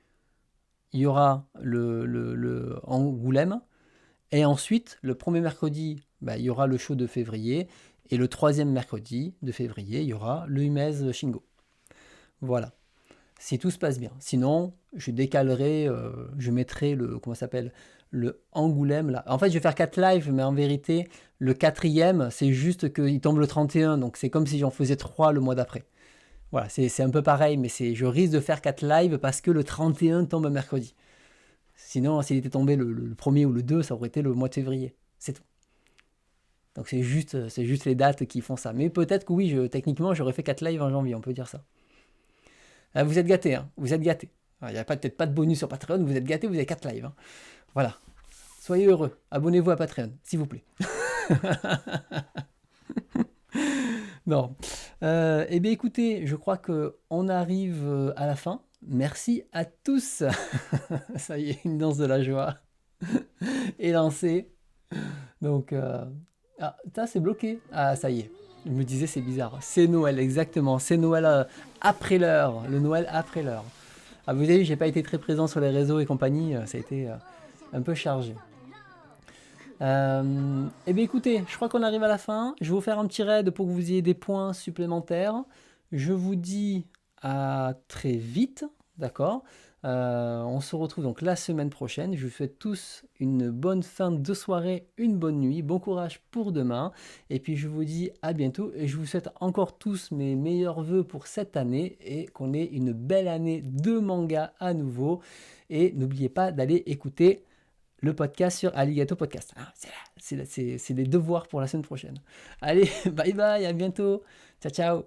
il y aura le Angoulême. Et ensuite, le premier mercredi, bah, il y aura le show de février. Et le troisième mercredi de février, il y aura le Umez Shingo. Voilà. Si tout se passe bien. Sinon, je décalerai, je mettrai comment ça s'appelle, le Angoulême là. En fait, je vais faire 4 lives, mais en vérité, le quatrième, c'est juste qu'il tombe le 31. Donc c'est comme si j'en faisais 3 le mois d'après. Voilà, c'est un peu pareil, mais je risque de faire 4 lives parce que le 31 tombe un mercredi. Sinon, s'il était tombé le 1er ou le 2, ça aurait été le mois de février. C'est tout. Donc c'est juste les dates qui font ça. Mais peut-être que oui, techniquement, j'aurais fait 4 lives en janvier, on peut dire ça. Vous êtes gâtés, hein, vous êtes gâtés. Il n'y a peut-être pas de bonus sur Patreon, vous êtes gâtés, vous avez 4 lives. Hein. Voilà. Soyez heureux. Abonnez-vous à Patreon, s'il vous plaît. Non. Eh bien écoutez, je crois qu'on arrive à la fin. Merci à tous. Ça y est, une danse de la joie est lancée. Donc, ah, ça c'est bloqué. Ah, ça y est. Je me disais, c'est bizarre. C'est Noël, exactement. C'est Noël après l'heure. Le Noël après l'heure. Ah, vous avez vu, j'ai pas été très présent sur les réseaux et compagnie. Ça a été un peu chargé. Eh bien écoutez, je crois qu'on arrive à la fin. Je vais vous faire un petit raid pour que vous ayez des points supplémentaires. Je vous dis à très vite, d'accord? On se retrouve donc la semaine prochaine. Je vous souhaite tous une bonne fin de soirée, une bonne nuit, bon courage pour demain. Et puis je vous dis à bientôt et je vous souhaite encore tous mes meilleurs voeux pour cette année et qu'on ait une belle année de manga à nouveau. Et n'oubliez pas d'aller écouter le podcast sur Alligato Podcast. Ah, c'est les devoirs pour la semaine prochaine. Allez, bye bye, à bientôt. Ciao, ciao.